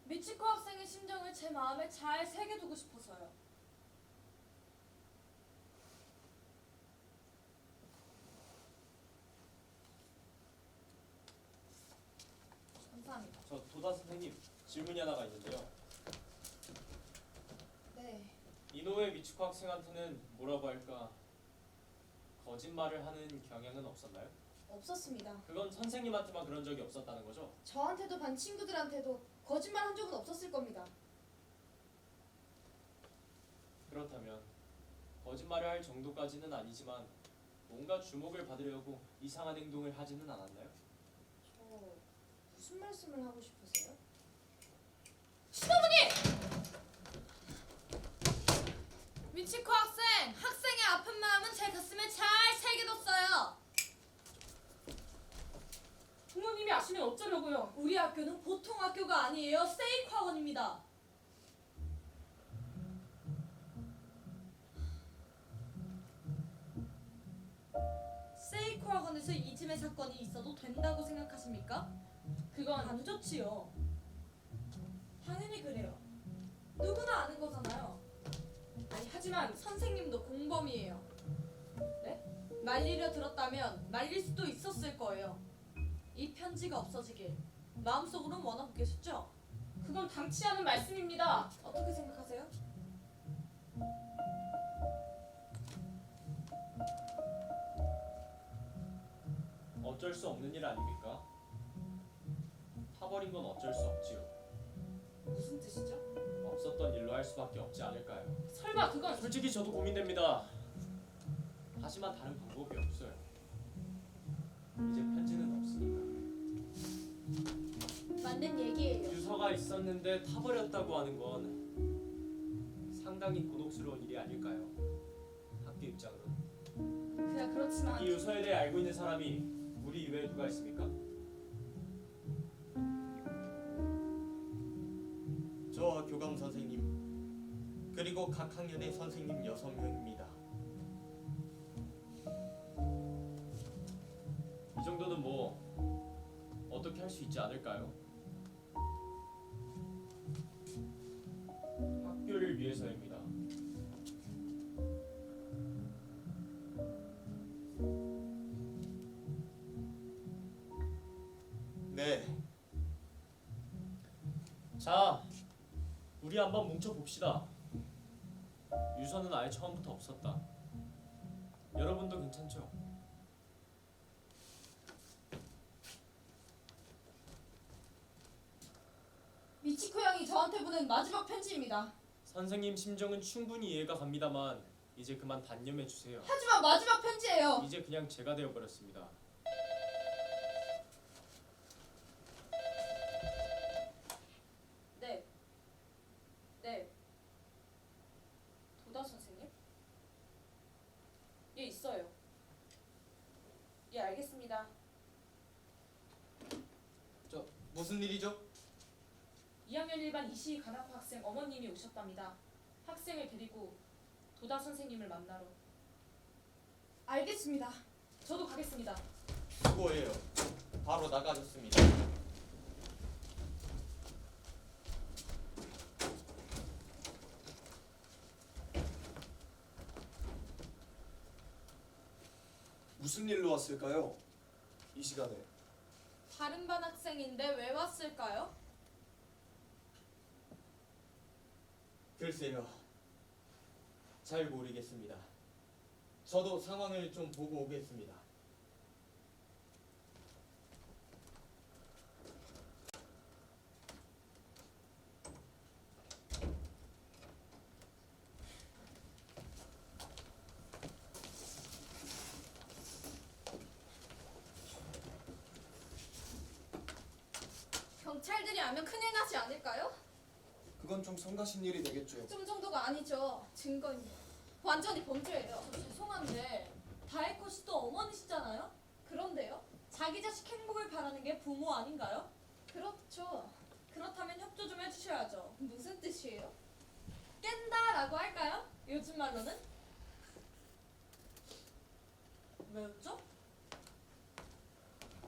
Speaker 5: 미치코 학생의 심정을 제 마음에 잘 새겨두고 싶어서요. 감사합니다.
Speaker 6: 저 도다 선생님 질문이 하나가 있는데요.
Speaker 5: 네.
Speaker 6: 이노우에 미치코 학생한테는 뭐라고 할까 거짓말을 하는 경향은 없었나요?
Speaker 11: 없었습니다.
Speaker 6: 그건 선생님한테만 그런 적이 없었다는 거죠?
Speaker 11: 저한테도 반 친구들한테도 거짓말 한 적은 없었을 겁니다.
Speaker 6: 그렇다면 거짓말을 할 정도까지는 아니지만 뭔가 주목을 받으려고 이상한 행동을 하지는 않았나요?
Speaker 11: 저 무슨 말씀을 하고 싶으세요?
Speaker 5: 미치코 학생! 학생의 아픈 마음은 제 가슴에 잘 새겨뒀어요.
Speaker 3: 부모님이 아시면 어쩌려고요?
Speaker 5: 우리 학교는 보통 학교가 아니에요. 세이코 학원입니다. 세이코 학원에서 이지메 사건이 있어도 된다고 생각하십니까?
Speaker 3: 그건
Speaker 5: 안 좋지요. 당연히 그래요. 누구나 아는 거잖아요.
Speaker 3: 아니 하지만
Speaker 5: 선생님도 공범이에요.
Speaker 3: 네?
Speaker 5: 말리려 들었다면 말릴 수도 있었을 거예요. 이 편지가 없어지길 마음속으로는 원하고 계셨죠?
Speaker 3: 그건 당치 않은 말씀입니다.
Speaker 5: 어떻게 생각하세요?
Speaker 6: 어쩔 수 없는 일 아닙니까? 타버린 건 어쩔 수 없지요.
Speaker 3: 무슨 뜻이죠?
Speaker 6: 없었던 일로 할 수밖에 없지 않을까요?
Speaker 3: 설마 그건
Speaker 6: 솔직히 저도 고민됩니다. 하지만 다른 방법이 없어요. 이제 편지는 없으니까.
Speaker 11: 맞는 얘기예요.
Speaker 6: 유서가 있었는데 타버렸다고 하는 건 상당히 곤혹스러운 일이 아닐까요? 학교 입장으로.
Speaker 3: 그야 그렇지만
Speaker 6: 이 유서에 대해 알고 있는 사람이 우리 이외에 누가 있습니까?
Speaker 8: 저와 교감 선생님 그리고 각 학년의 선생님 6명입니다.
Speaker 6: 이 정도는 뭐 어떻게 할 수 있지 않을까요? 학교를 위해서입니다.
Speaker 8: 네,
Speaker 6: 자, 우리 한번 뭉쳐 봅시다. 유서는 아예 처음부터 없었다. 여러분도 괜찮죠?
Speaker 11: 미치코 형이 저한테 보낸 마지막 편지입니다.
Speaker 6: 선생님 심정은 충분히 이해가 갑니다만 이제 그만 단념해 주세요.
Speaker 11: 하지만 마지막 편지예요.
Speaker 6: 이제 그냥 제가 되어 버렸습니다.
Speaker 3: 네. 네. 도다 선생님? 예, 있어요. 예, 알겠습니다.
Speaker 8: 저 무슨 일이죠?
Speaker 3: 2학년 1반 이시희 가나코 학생 어머님이 오셨답니다. 학생을 데리고 도다 선생님을 만나러.
Speaker 11: 알겠습니다.
Speaker 3: 저도 가겠습니다.
Speaker 8: 수고해요. 바로 나가셨습니다.
Speaker 7: 무슨 일로 왔을까요? 이 시간에.
Speaker 5: 다른 반 학생인데 왜 왔을까요?
Speaker 8: 글쎄요. 잘 모르겠습니다. 저도 상황을 좀 보고 오겠습니다.
Speaker 11: 경찰들이 알면 큰일 나지 않을까요?
Speaker 7: 그건 좀 성가신 일이 되겠죠.
Speaker 11: 좀 정도가 아니죠. 증거입니다. 완전히 범죄예요.
Speaker 5: 저 죄송한데 다혜코 씨도 어머니시잖아요?
Speaker 11: 그런데요?
Speaker 5: 자기 자식 행복을 바라는 게 부모 아닌가요?
Speaker 11: 그렇죠.
Speaker 5: 그렇다면 협조 좀 해주셔야죠.
Speaker 11: 무슨 뜻이에요?
Speaker 5: 깬다라고 할까요? 요즘 말로는? 왜였죠?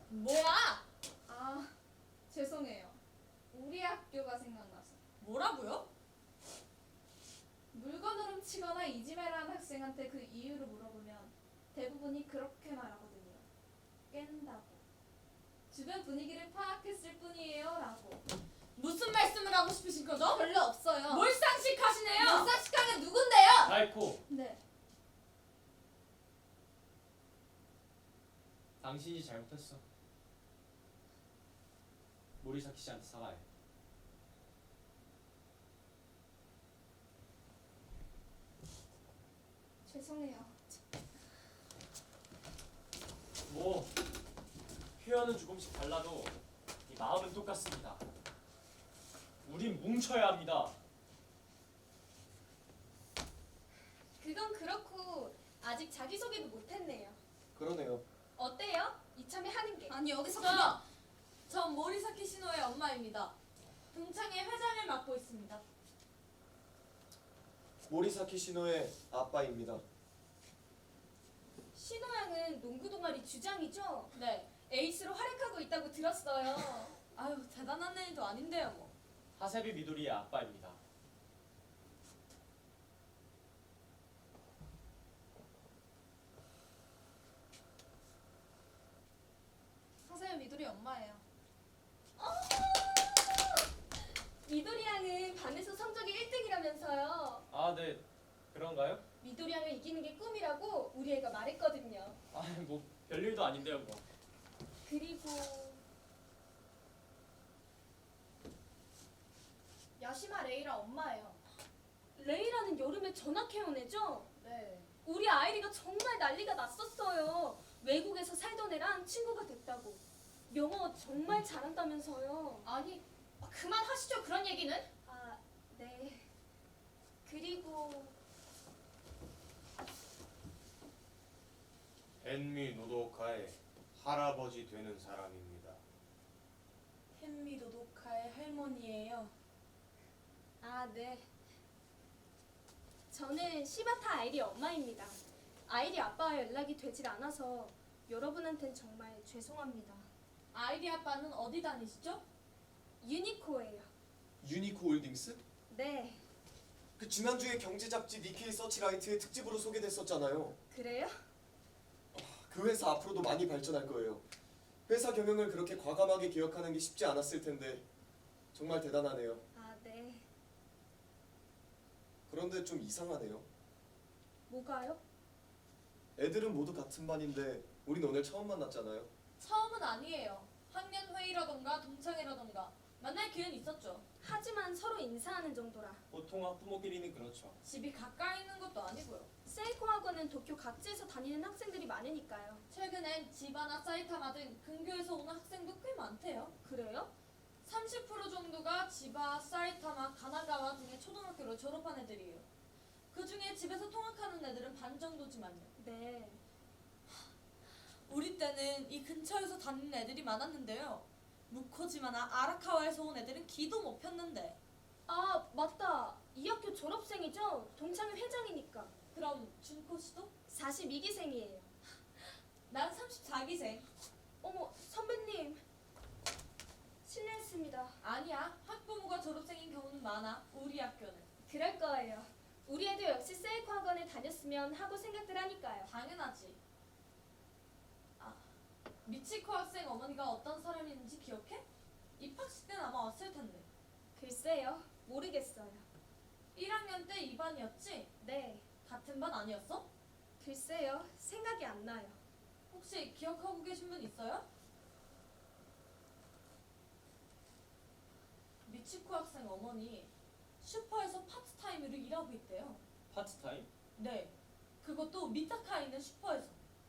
Speaker 5: 뭐야?
Speaker 4: 아, 죄송해요. 우리 학교가 생각나서.
Speaker 5: 뭐라고요?
Speaker 4: 물건을 훔치거나 이지매를 한 학생한테 그 이유를 물어보면 대부분이 그렇게 말하거든요. 깬다고. 주변 분위기를 파악했을 뿐이에요. 라고.
Speaker 5: 무슨 말씀을 하고 싶으신 거죠?
Speaker 4: 별로 없어요.
Speaker 5: 몰상식하시네요.
Speaker 4: 역사식하게 누군데요?
Speaker 6: 달코,
Speaker 4: 네.
Speaker 6: 당신이 잘못했어. 모리사키 씨한테 사과해.
Speaker 4: 죄송해요.
Speaker 6: 뭐 표현은 조금씩 달라도 이 마음은 똑같습니다. 우린 뭉쳐야 합니다.
Speaker 11: 그건 그렇고 아직 자기소개도 못했네요.
Speaker 7: 그러네요.
Speaker 11: 어때요? 이참에 하는 게.
Speaker 5: 아니 여기서 전 모리사키 시노의 엄마입니다. 동창회 회장을 맡고 있습니다.
Speaker 7: 모리사키 시노의 아빠입니다.
Speaker 11: 신호 양은 농구 동아리 주장이죠?
Speaker 5: 네.
Speaker 11: 에이스로 활약하고 있다고 들었어요.
Speaker 5: 아유 대단한 애도 아닌데요 뭐.
Speaker 6: 하세비 미도리의 아빠입니다.
Speaker 4: 하세요 미도리 엄마예요.
Speaker 11: 미도리 양은 반에서 성적이 1등이라면서요.
Speaker 6: 아, 네. 그런가요?
Speaker 11: 미도리 양을 이기는 게 꿈이라고 우리 애가 말했거든요.
Speaker 6: 아, 뭐 별일도 아닌데요, 뭐.
Speaker 11: 그리고
Speaker 4: 야시마 레이라 엄마예요.
Speaker 11: 레이라는 여름에 전학해온 애죠?
Speaker 4: 네.
Speaker 11: 우리 아이리가 정말 난리가 났었어요. 외국에서 살던 애랑 친구가 됐다고. 영어 정말 잘한다면서요.
Speaker 4: 아니, 그만하시죠. 그런 얘기는.
Speaker 11: 아, 네. 그리고
Speaker 10: 엔미 노도카의 할아버지 되는 사람입니다.
Speaker 5: 헨미 노도카의 할머니예요.
Speaker 11: 아, 네. 저는 시바타 아이리 엄마입니다. 아이리 아빠와 연락이 되질 않아서 여러분한텐 정말 죄송합니다.
Speaker 5: 아이리 아빠는 어디 다니시죠?
Speaker 11: 유니코예요.
Speaker 7: 유니코 홀딩스?
Speaker 11: 네.
Speaker 7: 그 지난주에 경제 잡지 니케이 서치라이트의 특집으로 소개됐었잖아요.
Speaker 11: 그래요?
Speaker 7: 그 회사 앞으로도 많이 발전할 거예요. 회사 경영을 그렇게 과감하게 기억하는 게 쉽지 않았을 텐데 정말 대단하네요.
Speaker 11: 아, 네.
Speaker 7: 그런데 좀 이상하네요.
Speaker 11: 뭐가요?
Speaker 7: 애들은 모두 같은 반인데 우린 오늘 처음 만났잖아요.
Speaker 5: 처음은 아니에요. 학년 회의라던가 동창회라던가 만날 기회는 있었죠.
Speaker 11: 하지만 서로 인사하는 정도라.
Speaker 6: 보통 학부모끼리는 그렇죠.
Speaker 5: 집이 가까이 있는 것도 아니고요.
Speaker 11: 세이코 학원은 도쿄 각지에서 다니는 학생들이 많으니까요.
Speaker 5: 최근엔 지바나 사이타마 등 근교에서 오는 학생도 꽤 많대요.
Speaker 11: 그래요?
Speaker 5: 30% 정도가 지바, 사이타마, 가나가와 등의 초등학교를 졸업한 애들이에요. 그 중에 집에서 통학하는 애들은 반 정도지만요.
Speaker 11: 네.
Speaker 5: 우리 때는 이 근처에서 다니는 애들이 많았는데요. 무코지마나 아라카와에서 온 애들은 기도 못 폈는데.
Speaker 11: 아, 맞다. 이 학교 졸업생이죠? 동창회 회장이니까.
Speaker 5: 그럼 준코 씨도?
Speaker 11: 42기생이에요.
Speaker 5: 난 34기생.
Speaker 11: 어머, 선배님. 실례했습니다.
Speaker 5: 아니야. 학부모가 졸업생인 경우는 많아. 우리 학교는.
Speaker 11: 그럴 거예요. 우리 애도 역시 세이코 학원에 다녔으면 하고 생각들 하니까요.
Speaker 5: 당연하지. 아, 미치코 학생 어머니가 어떤 사람인지 기억해? 입학식 때는 아마 왔을 텐데.
Speaker 11: 글쎄요. 모르겠어요.
Speaker 5: 1학년 때 2반이었지?
Speaker 11: 네.
Speaker 5: 같은 반 아니었어?
Speaker 11: 글쎄요. 생각이 안 나요.
Speaker 5: 혹시 기억하고 계신 분 있어요? 미치코 학생 어머니 슈퍼에서 파트타임으로 일하고 있대요.
Speaker 6: 파트타임?
Speaker 5: 네. 그것도 미타카에 있는 슈퍼에서.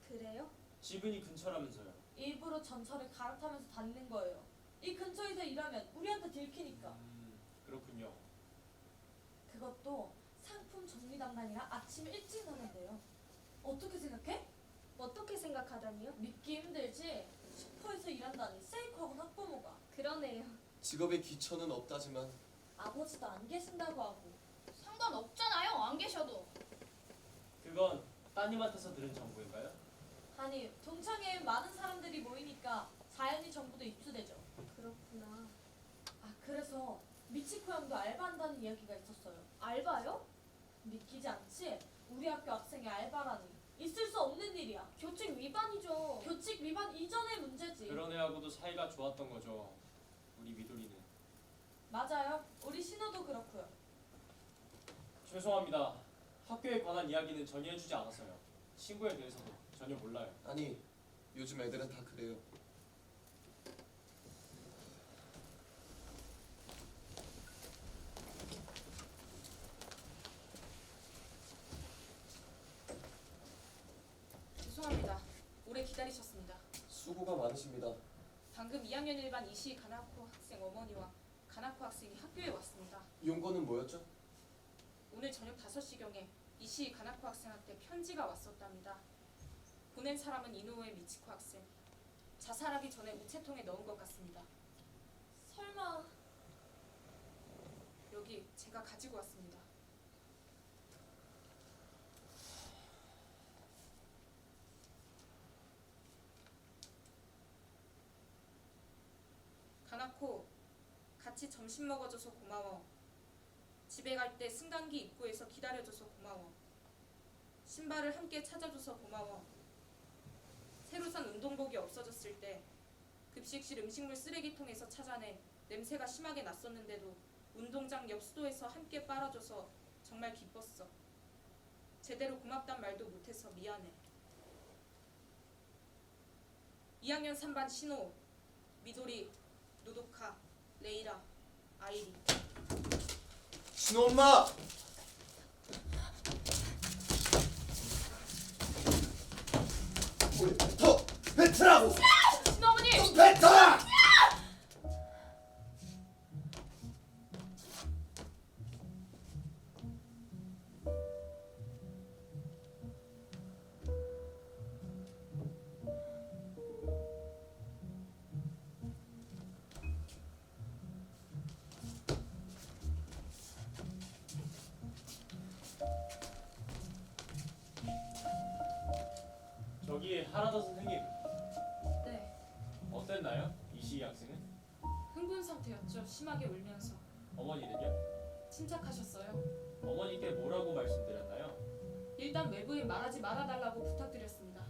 Speaker 11: 그래요?
Speaker 6: 지분이 근처라면서요.
Speaker 5: 일부러 전철을 갈아타면서 다니는 거예요. 이 근처에서 일하면 우리한테 들키니까.
Speaker 6: 그렇군요.
Speaker 5: 그것도 상품 정리 담당이라 아침 일찍 나는데요. 어떻게 생각해?
Speaker 11: 어떻게 생각하다니요?
Speaker 5: 믿기 힘들지? 슈퍼에서 일한다니 세이코하고 학부모가.
Speaker 11: 그러네요.
Speaker 7: 직업에 귀천은 없다지만
Speaker 5: 아버지도 안 계신다고 하고.
Speaker 4: 상관없잖아요. 안 계셔도.
Speaker 6: 그건 따님한테서 들은 정보인가요?
Speaker 5: 아니, 동창회에 많은 사람들이 모이니까 자연히 정보도 입수되죠.
Speaker 11: 그렇구나.
Speaker 5: 아, 그래서 미치코 형도 알바한다는 이야기가 있었어요.
Speaker 11: 알바요?
Speaker 5: 믿기지 않지? 우리 학교 학생이 알바라니. 있을 수 없는 일이야.
Speaker 11: 교칙 위반이죠.
Speaker 5: 교칙 위반 이전의 문제지.
Speaker 6: 그런 애하고도 사이가 좋았던 거죠. 우리 미도리는.
Speaker 5: 맞아요. 우리 신호도 그렇고요.
Speaker 6: 죄송합니다. 학교에 관한 이야기는 전해주지 않았어요. 친구에 대해서도 전혀 몰라요.
Speaker 9: 아니, 요즘 애들은 다 그래요.
Speaker 3: 죄송합니다. 오래 기다리셨습니다.
Speaker 9: 수고가 많으십니다.
Speaker 3: 방금 2학년 1반 이시 가나코 학생 어머니와 가나코 학생이 학교에 왔습니다.
Speaker 9: 용건은 뭐였죠?
Speaker 3: 오늘 저녁 5시경에 이시 가나코 학생한테 편지가 왔었답니다. 보낸 사람은 이노우의 미치코 학생. 자살하기 전에 우체통에 넣은 것 같습니다.
Speaker 11: 설마
Speaker 3: 여기 제가 가지고 왔습니다. 가나코, 같이 점심 먹어줘서 고마워. 집에 갈 때 승강기 입구에서 기다려줘서 고마워. 신발을 함께 찾아줘서 고마워. 새로 산 운동복이 없어졌을 때 급식실 음식물 쓰레기통에서 찾아내 냄새가 심하게 났었는데도 운동장 옆 수도에서 함께 빨아줘서 정말 기뻤어. 제대로 고맙단 말도 못해서 미안해. 2학년 3반 신호, 미도리, 노도카, 레이라, 아이리.
Speaker 9: 신호 엄마! 우리 뱉어! 뱉으라고!
Speaker 3: 신호어머니!
Speaker 9: 뱉어라!
Speaker 6: 저기 하라더 선생님,
Speaker 3: 네,
Speaker 6: 어땠나요? 이시희 학생은?
Speaker 3: 흥분 상태였죠. 심하게 울면서.
Speaker 6: 어머니는요?
Speaker 3: 침착하셨어요.
Speaker 6: 어머니께 뭐라고 말씀드렸나요?
Speaker 3: 일단 외부에 말하지 말아달라고 부탁드렸습니다.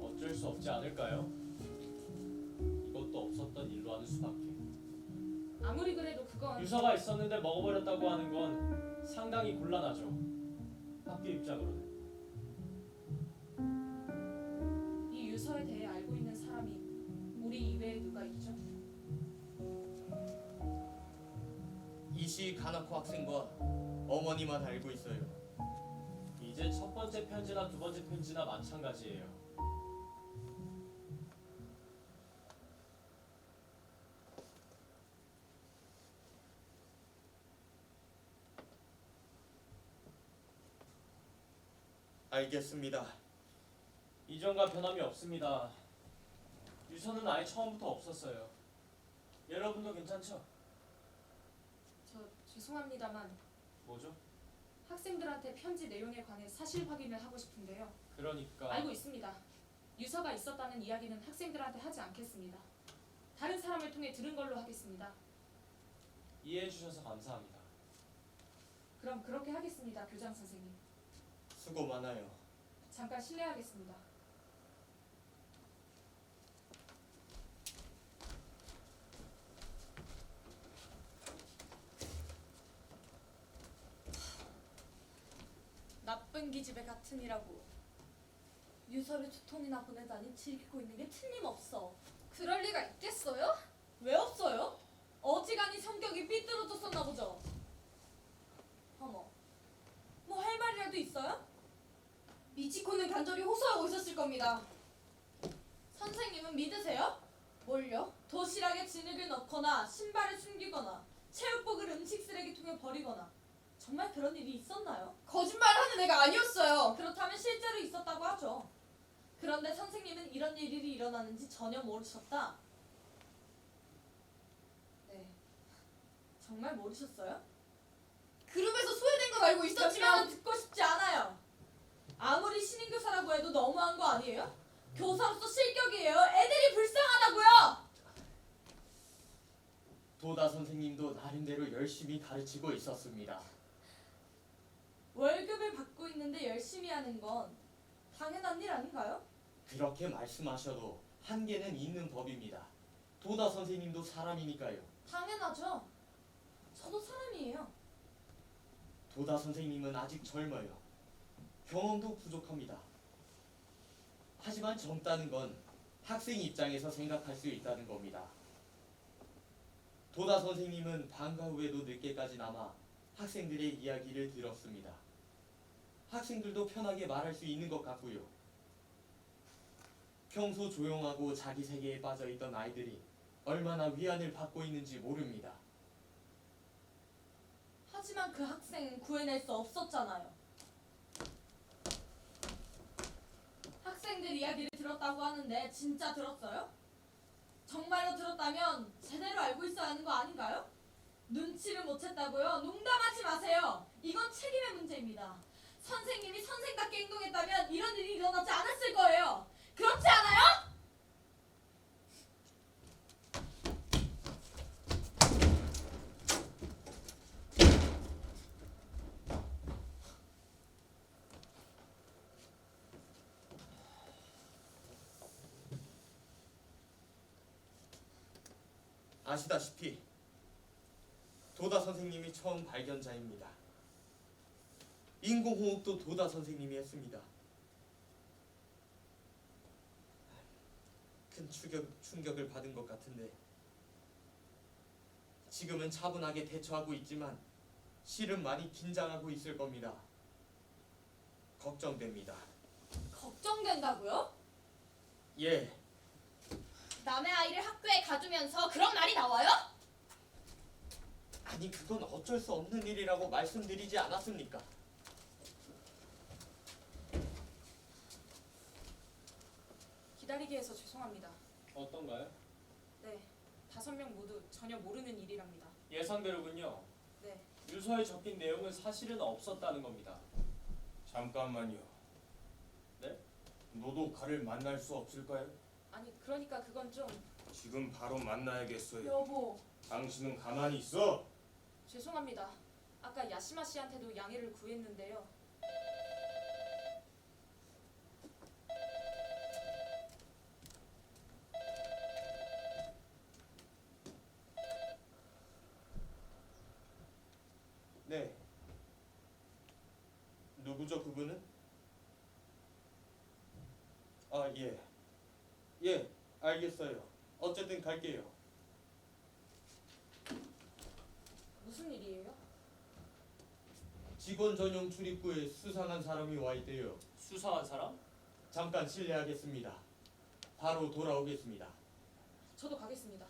Speaker 6: 어쩔 수 없지 않을까요? 이것도 없었던 일로 하는 수밖에.
Speaker 3: 아무리 그래도 그건
Speaker 6: 유서가 있었는데 먹어버렸다고 하는 건 상당히 곤란하죠. 학교 입장으로는.
Speaker 3: 이 유서에 대해 알고 있는 사람이 우리 이외에 누가 있죠?
Speaker 8: 이시 가나코 학생과 어머니만 알고 있어요.
Speaker 6: 이제 첫 번째 편지나 두 번째 편지나 마찬가지예요.
Speaker 8: 알겠습니다.
Speaker 6: 이전과 변함이 없습니다. 유서는 아예 처음부터 없었어요. 여러분도 괜찮죠?
Speaker 3: 저 죄송합니다만
Speaker 6: 뭐죠?
Speaker 3: 학생들한테 편지 내용에 관해 사실 확인을 하고 싶은데요.
Speaker 6: 그러니까
Speaker 3: 알고 있습니다. 유서가 있었다는 이야기는 학생들한테 하지 않겠습니다. 다른 사람을 통해 들은 걸로 하겠습니다.
Speaker 6: 이해해 주셔서 감사합니다.
Speaker 3: 그럼 그렇게 하겠습니다, 교장 선생님.
Speaker 8: 수고 많아요.
Speaker 3: 잠깐 실례하겠습니다.
Speaker 5: 나쁜 기집애 같으니라고. 유서를 2통이나 보내다니 즐기고 있는 게 틀림없어.
Speaker 4: 그럴 리가 있겠어요?
Speaker 5: 왜 없어요? 어지간히 성격이 삐뚤어졌었나 보죠. 어머, 뭐 할 말이라도 있어요?
Speaker 4: 미치코는 간절히 호소하고 있었을 겁니다.
Speaker 5: 선생님은 믿으세요?
Speaker 4: 뭘요?
Speaker 5: 도시락에 진흙을 넣거나 신발을 숨기거나 체육복을 음식 쓰레기통에 버리거나 정말 그런 일이 있었나요?
Speaker 4: 거짓말하는 애가 아니었어요.
Speaker 5: 그렇다면 실제로 있었다고 하죠. 그런데 선생님은 이런 일이 일어나는지 전혀 모르셨다. 네. 정말 모르셨어요?
Speaker 11: 그룹에서 소외된 건 알고
Speaker 5: 변명은
Speaker 11: 있었지만
Speaker 5: 듣고 싶지 않아요. 아무리 신인 교사라고 해도 너무한 거 아니에요? 교사로서 실격이에요. 애들이 불쌍하다고요.
Speaker 6: 도다 선생님도 나름대로 열심히 가르치고 있었습니다.
Speaker 5: 월급을 받고 있는데 열심히 하는 건 당연한 일 아닌가요?
Speaker 6: 그렇게 말씀하셔도 한계는 있는 법입니다. 도다 선생님도 사람이니까요.
Speaker 5: 당연하죠. 저도 사람이에요.
Speaker 6: 도다 선생님은 아직 젊어요. 경험도 부족합니다. 하지만 젊다는 건 학생 입장에서 생각할 수 있다는 겁니다. 도다 선생님은 방과 후에도 늦게까지 남아 학생들의 이야기를 들었습니다. 학생들도 편하게 말할 수 있는 것 같고요. 평소 조용하고 자기 세계에 빠져있던 아이들이 얼마나 위안을 받고 있는지 모릅니다.
Speaker 5: 하지만 그 학생은 구해낼 수 없었잖아요. 학생들 이야기를 들었다고 하는데 진짜 들었어요? 정말로 들었다면 제대로 알고 있어야 하는 거 아닌가요? 눈치를 못 챘다고요? 농담하지 마세요. 이건 책임의 문제입니다. 선생님이 선생답게 행동했다면 이런 일이 일어나지 않았을 거예요. 그렇지 않아요?
Speaker 6: 아시다시피 도다 선생님이 처음 발견자입니다. 인공호흡도 도다 선생님이 했습니다. 큰 충격을 받은 것 같은데 지금은 차분하게 대처하고 있지만 실은 많이 긴장하고 있을 겁니다. 걱정됩니다.
Speaker 5: 걱정된다고요?
Speaker 6: 예,
Speaker 11: 남의 아이를 학교에 가두면서 그런 말이 나와요?
Speaker 6: 아니 그건 어쩔 수 없는 일이라고 말씀드리지 않았습니까?
Speaker 3: 기다리게 해서 죄송합니다.
Speaker 10: 어떤가요?
Speaker 3: 네, 5명 모두 전혀 모르는 일이랍니다.
Speaker 10: 예상대로군요.
Speaker 3: 네,
Speaker 10: 유서에 적힌 내용은 사실은 없었다는 겁니다. 잠깐만요. 네? 너도 가를 만날 수 없을까요?
Speaker 3: 아니 그러니까 그건 좀
Speaker 10: 지금 바로 만나야겠어요.
Speaker 5: 여보.
Speaker 10: 당신은 가만히 있어.
Speaker 3: 죄송합니다. 아까 야시마 씨한테도 양해를 구했는데요.
Speaker 6: 네. 누구죠 그분은? 아 예. 예, 알겠어요. 어쨌든 갈게요.
Speaker 3: 무슨 일이에요?
Speaker 6: 직원 전용 출입구에 수상한 사람이 와 있대요.
Speaker 10: 수상한 사람?
Speaker 6: 잠깐 실례하겠습니다. 바로 돌아오겠습니다.
Speaker 3: 저도 가겠습니다.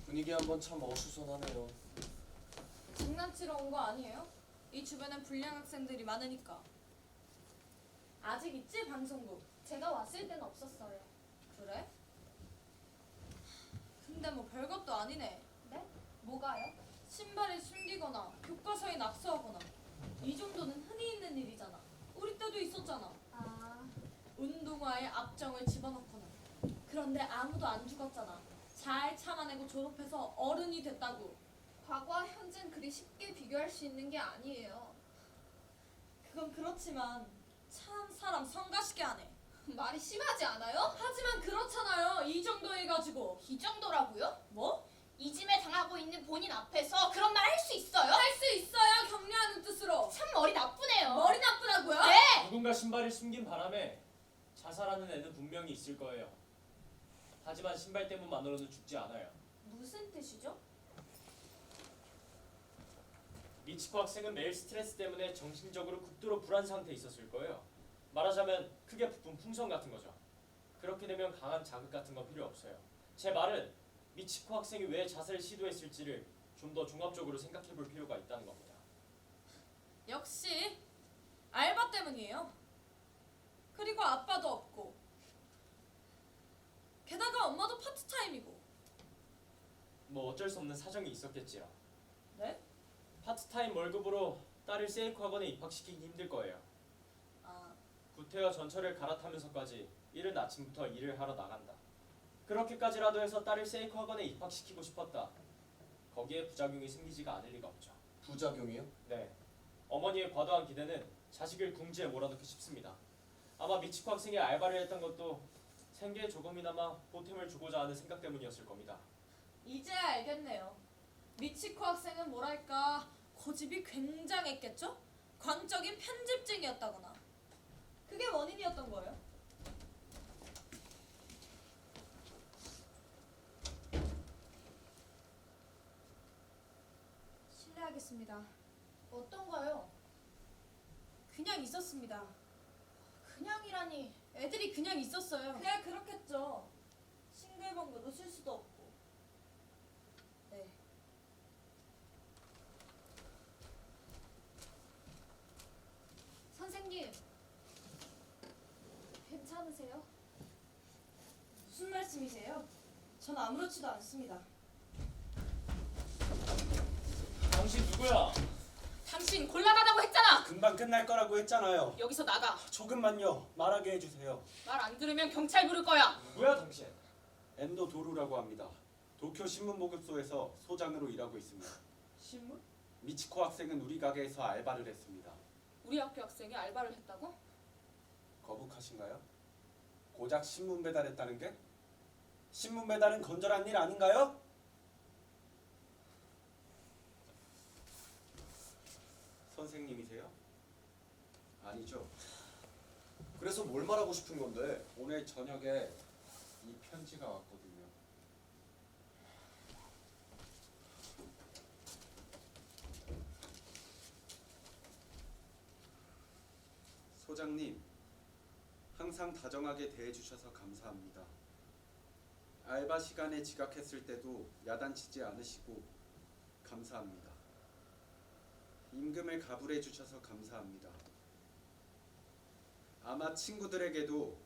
Speaker 9: 분위기 한번 참 어수선하네요.
Speaker 5: 장난치러 온 거 아니에요? 이 주변엔 불량 학생들이 많으니까. 아직 있지 방송국?
Speaker 4: 제가 왔을 때는 없었어요.
Speaker 5: 그래? 근데 뭐 별것도 아니네.
Speaker 4: 네? 뭐가요?
Speaker 5: 신발을 숨기거나 교과서에 낙서하거나 이 정도는 흔히 있는 일이잖아. 우리 때도 있었잖아.
Speaker 4: 아,
Speaker 5: 운동화에 압정을 집어넣거나. 그런데 아무도 안 죽었잖아. 잘 참아내고 졸업해서 어른이 됐다고.
Speaker 4: 과거와 현재는 그리 쉽게 비교할 수 있는 게 아니에요.
Speaker 5: 그건 그렇지만 참 사람 성가시게 하네.
Speaker 4: 말이 심하지 않아요?
Speaker 5: 하지만 그렇잖아요. 이 정도 해가지고.
Speaker 11: 이 정도라고요?
Speaker 5: 뭐?
Speaker 11: 이짐에 당하고 있는 본인 앞에서 그런 말 할 수 있어요?
Speaker 5: 할 수 있어요. 격려하는 뜻으로.
Speaker 11: 참 머리 나쁘네요.
Speaker 5: 머리 나쁘다고요?
Speaker 11: 네.
Speaker 10: 누군가 신발을 숨긴 바람에 자살하는 애는 분명히 있을 거예요. 하지만 신발 때문만으로는 죽지 않아요.
Speaker 5: 무슨 뜻이죠?
Speaker 10: 미치코 학생은 매일 스트레스 때문에 정신적으로 극도로 불안 상태에 있었을 거예요. 말하자면 크게 부푼 풍선 같은 거죠. 그렇게 되면 강한 자극 같은 거 필요 없어요.
Speaker 6: 제 말은 미치코 학생이 왜 자살을 시도했을지를 좀 더 종합적으로 생각해 볼 필요가 있다는 겁니다.
Speaker 5: 역시 알바 때문이에요. 그리고 아빠도 없고 게다가 엄마도 파트타임이고.
Speaker 6: 뭐 어쩔 수 없는 사정이 있었겠지요.
Speaker 5: 네?
Speaker 6: 파트타임 월급으로 딸을 세이코 학원에 입학시키기 힘들 거예요.
Speaker 5: 아,
Speaker 6: 구태여 전철을 갈아타면서까지 이른 아침부터 일을 하러 나간다. 그렇게까지라도 해서 딸을 세이코 학원에 입학시키고 싶었다. 거기에 부작용이 생기지가 않을 리가 없죠.
Speaker 7: 부작용이요?
Speaker 6: 네. 어머니의 과도한 기대는 자식을 궁지에 몰아넣기 쉽습니다. 아마 미치코 학생이 알바를 했던 것도 생계에 조금이나마 보탬을 주고자 하는 생각 때문이었을 겁니다.
Speaker 5: 이제야 알겠네요. 미치코 학생은 뭐랄까 고집이 굉장했겠죠? 광적인 편집증이었다거나. 그게 원인이었던 거예요.
Speaker 4: 실례하겠습니다. 어떤가요?
Speaker 5: 그냥 있었습니다.
Speaker 4: 그냥이라니.
Speaker 5: 애들이 그냥 있었어요.
Speaker 11: 그냥 그렇겠죠. 싱글벙글도 쓸 수도 없고.
Speaker 5: 네.
Speaker 4: 선생님, 괜찮으세요?
Speaker 11: 무슨 말씀이세요? 전 아무렇지도 않습니다.
Speaker 10: 당신 누구야?
Speaker 3: 당신 곤란하다고 했잖아.
Speaker 12: 금방 끝날 거라고 했잖아요.
Speaker 3: 여기서 나가.
Speaker 12: 조금만요. 말하게 해주세요.
Speaker 3: 말 안 들으면 경찰 부를 거야.
Speaker 6: 누구야 당신?
Speaker 12: 엔도 도루라고 합니다. 도쿄 신문 보급소에서 소장으로 일하고 있습니다.
Speaker 3: 신문?
Speaker 12: 미치코 학생은 우리 가게에서 알바를 했습니다.
Speaker 3: 우리 학교 학생이 알바를 했다고?
Speaker 12: 거북하신가요? 고작 신문 배달했다는 게? 신문 배달은 건전한 일 아닌가요? 선생님이세요? 아니죠.
Speaker 7: 그래서 뭘 말하고 싶은 건데?
Speaker 12: 오늘 저녁에 이 편지가 왔거든요. 소장님, 항상 다정하게 대해주셔서 감사합니다. 알바 시간에 지각했을 때도 야단치지 않으시고 감사합니다. 임금을 가불해 주셔서 감사합니다. 아마 친구들에게도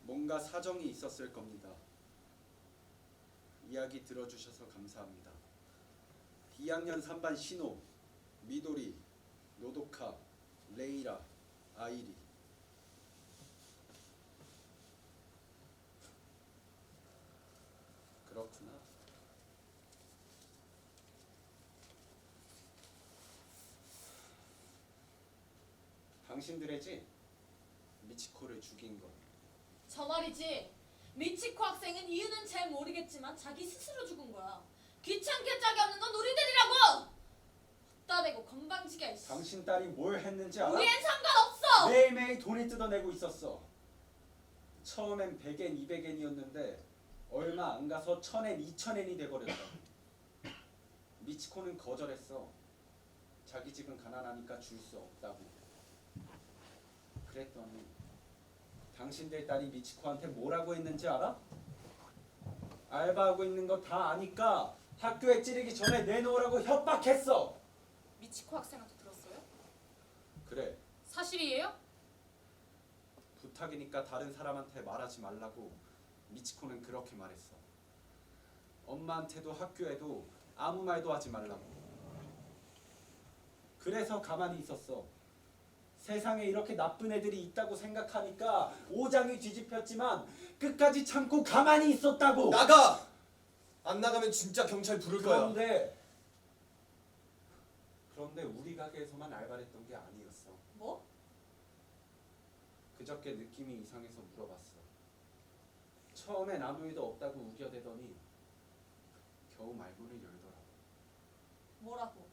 Speaker 12: 뭔가 사정이 있었을 겁니다. 이야기 들어주셔서 감사합니다. 2학년 3반 신호, 미도리, 노도카, 레이라, 아이리. 그렇구나. 당신들의지? 미치코를 죽인 건.
Speaker 5: 저 말이지. 미치코 학생은 이유는 잘 모르겠지만 자기 스스로 죽은 거야. 귀찮게 짝이 없는 건 우리들이라고. 따대고 건방지게.
Speaker 12: 당신 딸이 뭘 했는지 알아?
Speaker 5: 우리엔 상관없어.
Speaker 12: 매일매일 돈을 뜯어내고 있었어. 처음엔 100엔, 200엔이었는데 얼마 안 가서 1000엔, 2000엔이 돼버렸다. 미치코는 거절했어. 자기 집은 가난하니까 줄 수 없다고. 그랬더니 당신들 딸이 미치코한테 뭐라고 했는지 알아? 알바하고 있는 거 다 아니까 학교에 찌르기 전에 내놓으라고 협박했어.
Speaker 3: 미치코 학생한테 들었어요?
Speaker 12: 그래,
Speaker 3: 사실이에요?
Speaker 12: 부탁이니까 다른 사람한테 말하지 말라고 미치코는 그렇게 말했어. 엄마한테도 학교에도 아무 말도 하지 말라고. 그래서 가만히 있었어. 세상에 이렇게 나쁜 애들이 있다고 생각하니까 오장이 뒤집혔지만 끝까지 참고 가만히 있었다고.
Speaker 7: 나가! 안 나가면 진짜 경찰 부를 거야.
Speaker 12: 그런데 우리 가게에서만 알바를 했던 게 아니었어.
Speaker 5: 뭐?
Speaker 12: 그저께 느낌이 이상해서 물어봤어. 처음엔 아무 일도 없다고 우겨대더니 겨우 말문을 열더라고.
Speaker 5: 뭐라고?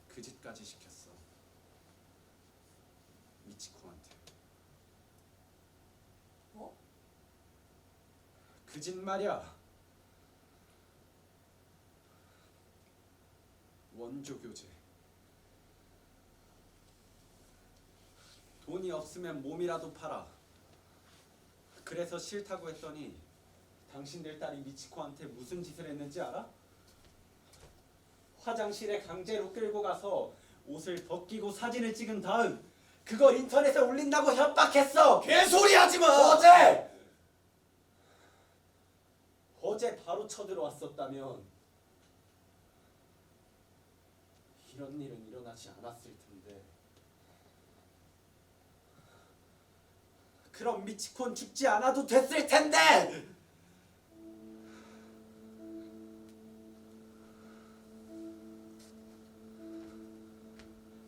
Speaker 12: 그 짓까지 시켰어. 미치코한테.
Speaker 5: 뭐?
Speaker 12: 그 짓 말이야. 원조 교제. 돈이 없으면 몸이라도 팔아. 그래서 싫다고 했더니 당신들 딸이 미치코한테 무슨 짓을 했는지 알아? 화장실에 강제로 끌고 가서 옷을 벗기고 사진을 찍은 다음 그걸 인터넷에 올린다고 협박했어.
Speaker 9: 개소리 하지 마.
Speaker 12: 어제 바로 쳐들어왔었다면 이런 일은 일어나지 않았을 텐데. 그럼 미치콘 죽지 않아도 됐을 텐데.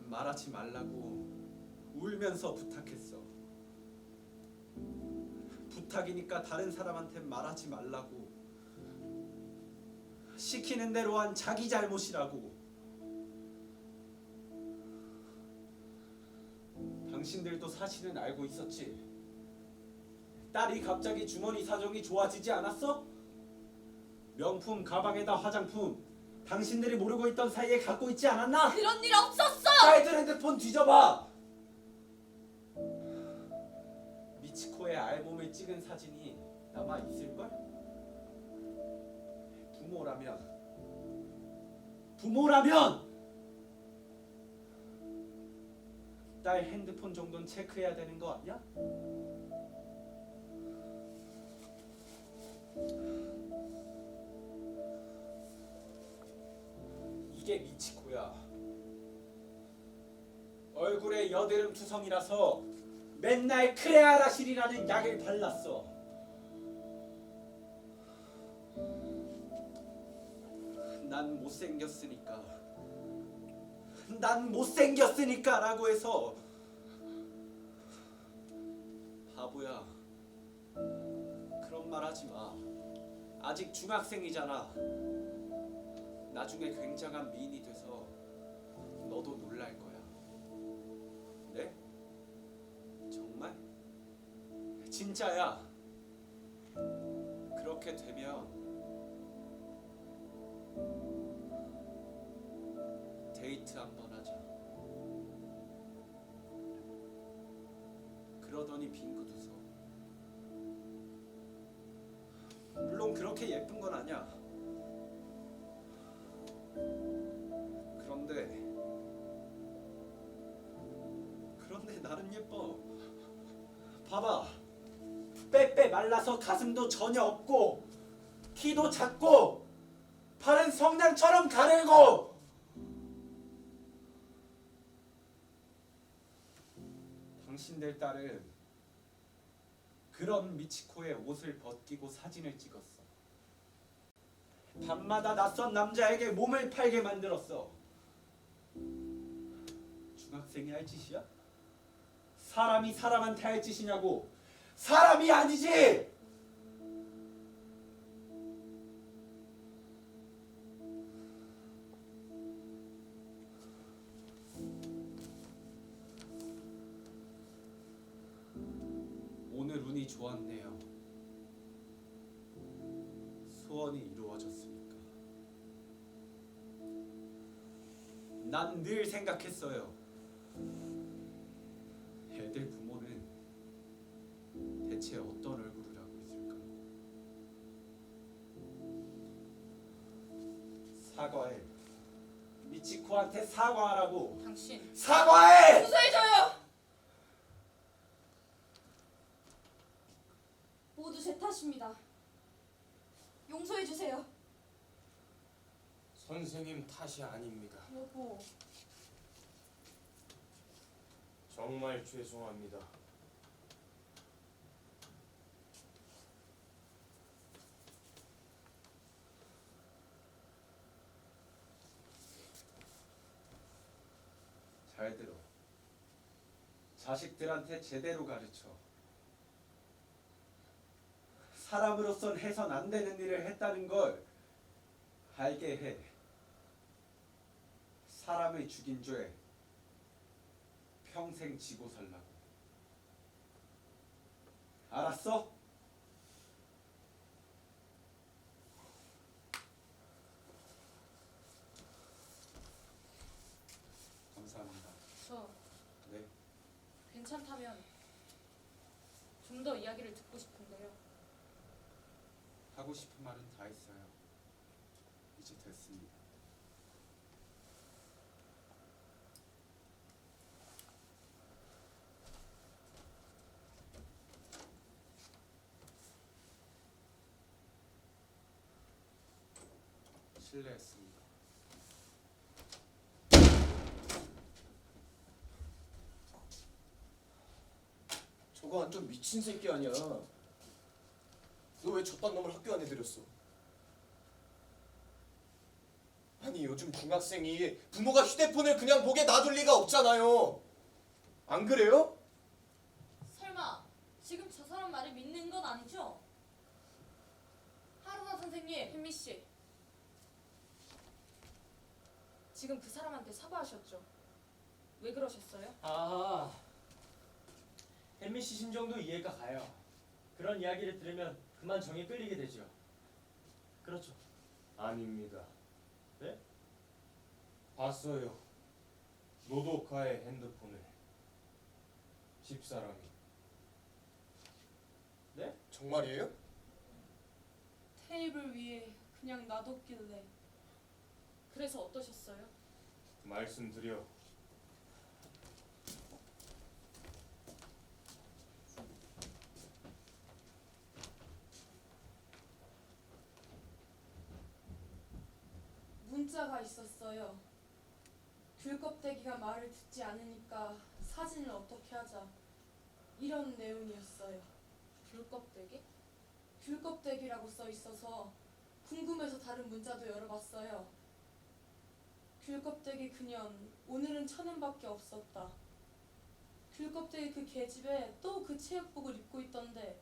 Speaker 12: 말하지 말라고 울면서 부탁했어. 부탁이니까 다른 사람한테 말하지 말라고. 시키는 대로 한 자기 잘못이라고. 당신들도 사실은 알고 있었지. 딸이 갑자기 주머니 사정이 좋아지지 않았어? 명품 가방에다 화장품 당신들이 모르고 있던 사이에 갖고 있지 않았나?
Speaker 5: 그런 일 없었어.
Speaker 12: 딸들 핸드폰 뒤져봐. 미치코의 알몸을 찍은 사진이 남아 있을걸? 부모라면 딸 핸드폰 정도는 체크해야 되는 거 아니야? 이게 미치코야. 얼굴에 여드름 투성이라서 맨날 크레아라실이라는 약을 발랐어. 난 못생겼으니까 라고 해서 바보야. 그런 말 하지 마. 아직 중학생이잖아. 나중에 굉장한 미인이 돼서 너도 놀랄 거야. 네? 정말? 진짜야. 그렇게 되면 데이트 한번 하자. 그러더니 빙그도 서. 물론 그렇게 예쁜 건 아니야. 그런데 나는 예뻐. 봐봐. 빼빼 말라서 가슴도 전혀 없고 키도 작고 팔은 성냥처럼 가늘고. 당신들 딸은 그런 미치코의 옷을 벗기고 사진을 찍었어. 밤마다 낯선 남자에게 몸을 팔게 만들었어. 중학생이 할 짓이야? 사람이 사람한테 할 짓이냐고. 사람이 아니지! 오늘 운이 좋았네요. 소원이 이루어졌으니까. 난 늘 생각했어요. 애들 부모는 대체 어떤 얼굴을 하고 있을까? 사과해. 미치코한테 사과하라고.
Speaker 3: 당신
Speaker 12: 사과해!
Speaker 5: 용서해줘요.
Speaker 11: 모두 제 탓입니다. 용서해 주세요.
Speaker 10: 선생님 탓이 아닙니다.
Speaker 11: 여보.
Speaker 10: 정말 죄송합니다.
Speaker 12: 잘 들어. 자식들한테 제대로 가르쳐. 사람으로선 해선 안 되는 일을 했다는 걸 알게 해. 사람을 죽인 죄 평생 지고 살라고. 알았어? 감사합니다.
Speaker 3: 저
Speaker 12: 네.
Speaker 3: 괜찮다면 좀 더 이야기를 듣고 싶은데
Speaker 10: 하고 싶은 말은 다 했어요. 이제 됐습니다. 실례했습니다.
Speaker 7: 저거 완전 미친 새끼 아니야. 너 왜 저딴 놈을 학교 안에 들였어? 아니 요즘 중학생이 부모가 휴대폰을 그냥 보게 놔둘 리가 없잖아요. 안 그래요?
Speaker 5: 설마 지금 저 사람 말을 믿는 건 아니죠? 하루나 선생님,
Speaker 3: 혜미 씨, 지금 그 사람한테 사과하셨죠? 왜 그러셨어요?
Speaker 6: 아, 혜미 씨 심정도 이해가 가요. 그런 이야기를 들으면 그만 정에 끌리게 되죠. 그렇죠.
Speaker 10: 아닙니다.
Speaker 6: 네?
Speaker 10: 봤어요. 노도카의 핸드폰을. 집사람이.
Speaker 6: 네?
Speaker 7: 정말이에요?
Speaker 5: 테이블 위에 그냥 놔뒀길래.
Speaker 3: 그래서 어떠셨어요?
Speaker 10: 말씀드려.
Speaker 5: 문자가 있었어요. 귤껍데기가 말을 듣지 않으니까 사진을 어떻게 하자. 이런 내용이었어요.
Speaker 3: 귤껍데기?
Speaker 5: 귤껍데기라고 써 있어서 궁금해서 다른 문자도 열어봤어요. 귤껍데기 그년 오늘은 1,000원밖에 없었다. 귤껍데기 그 계집애 또 그 체육복을 입고 있던데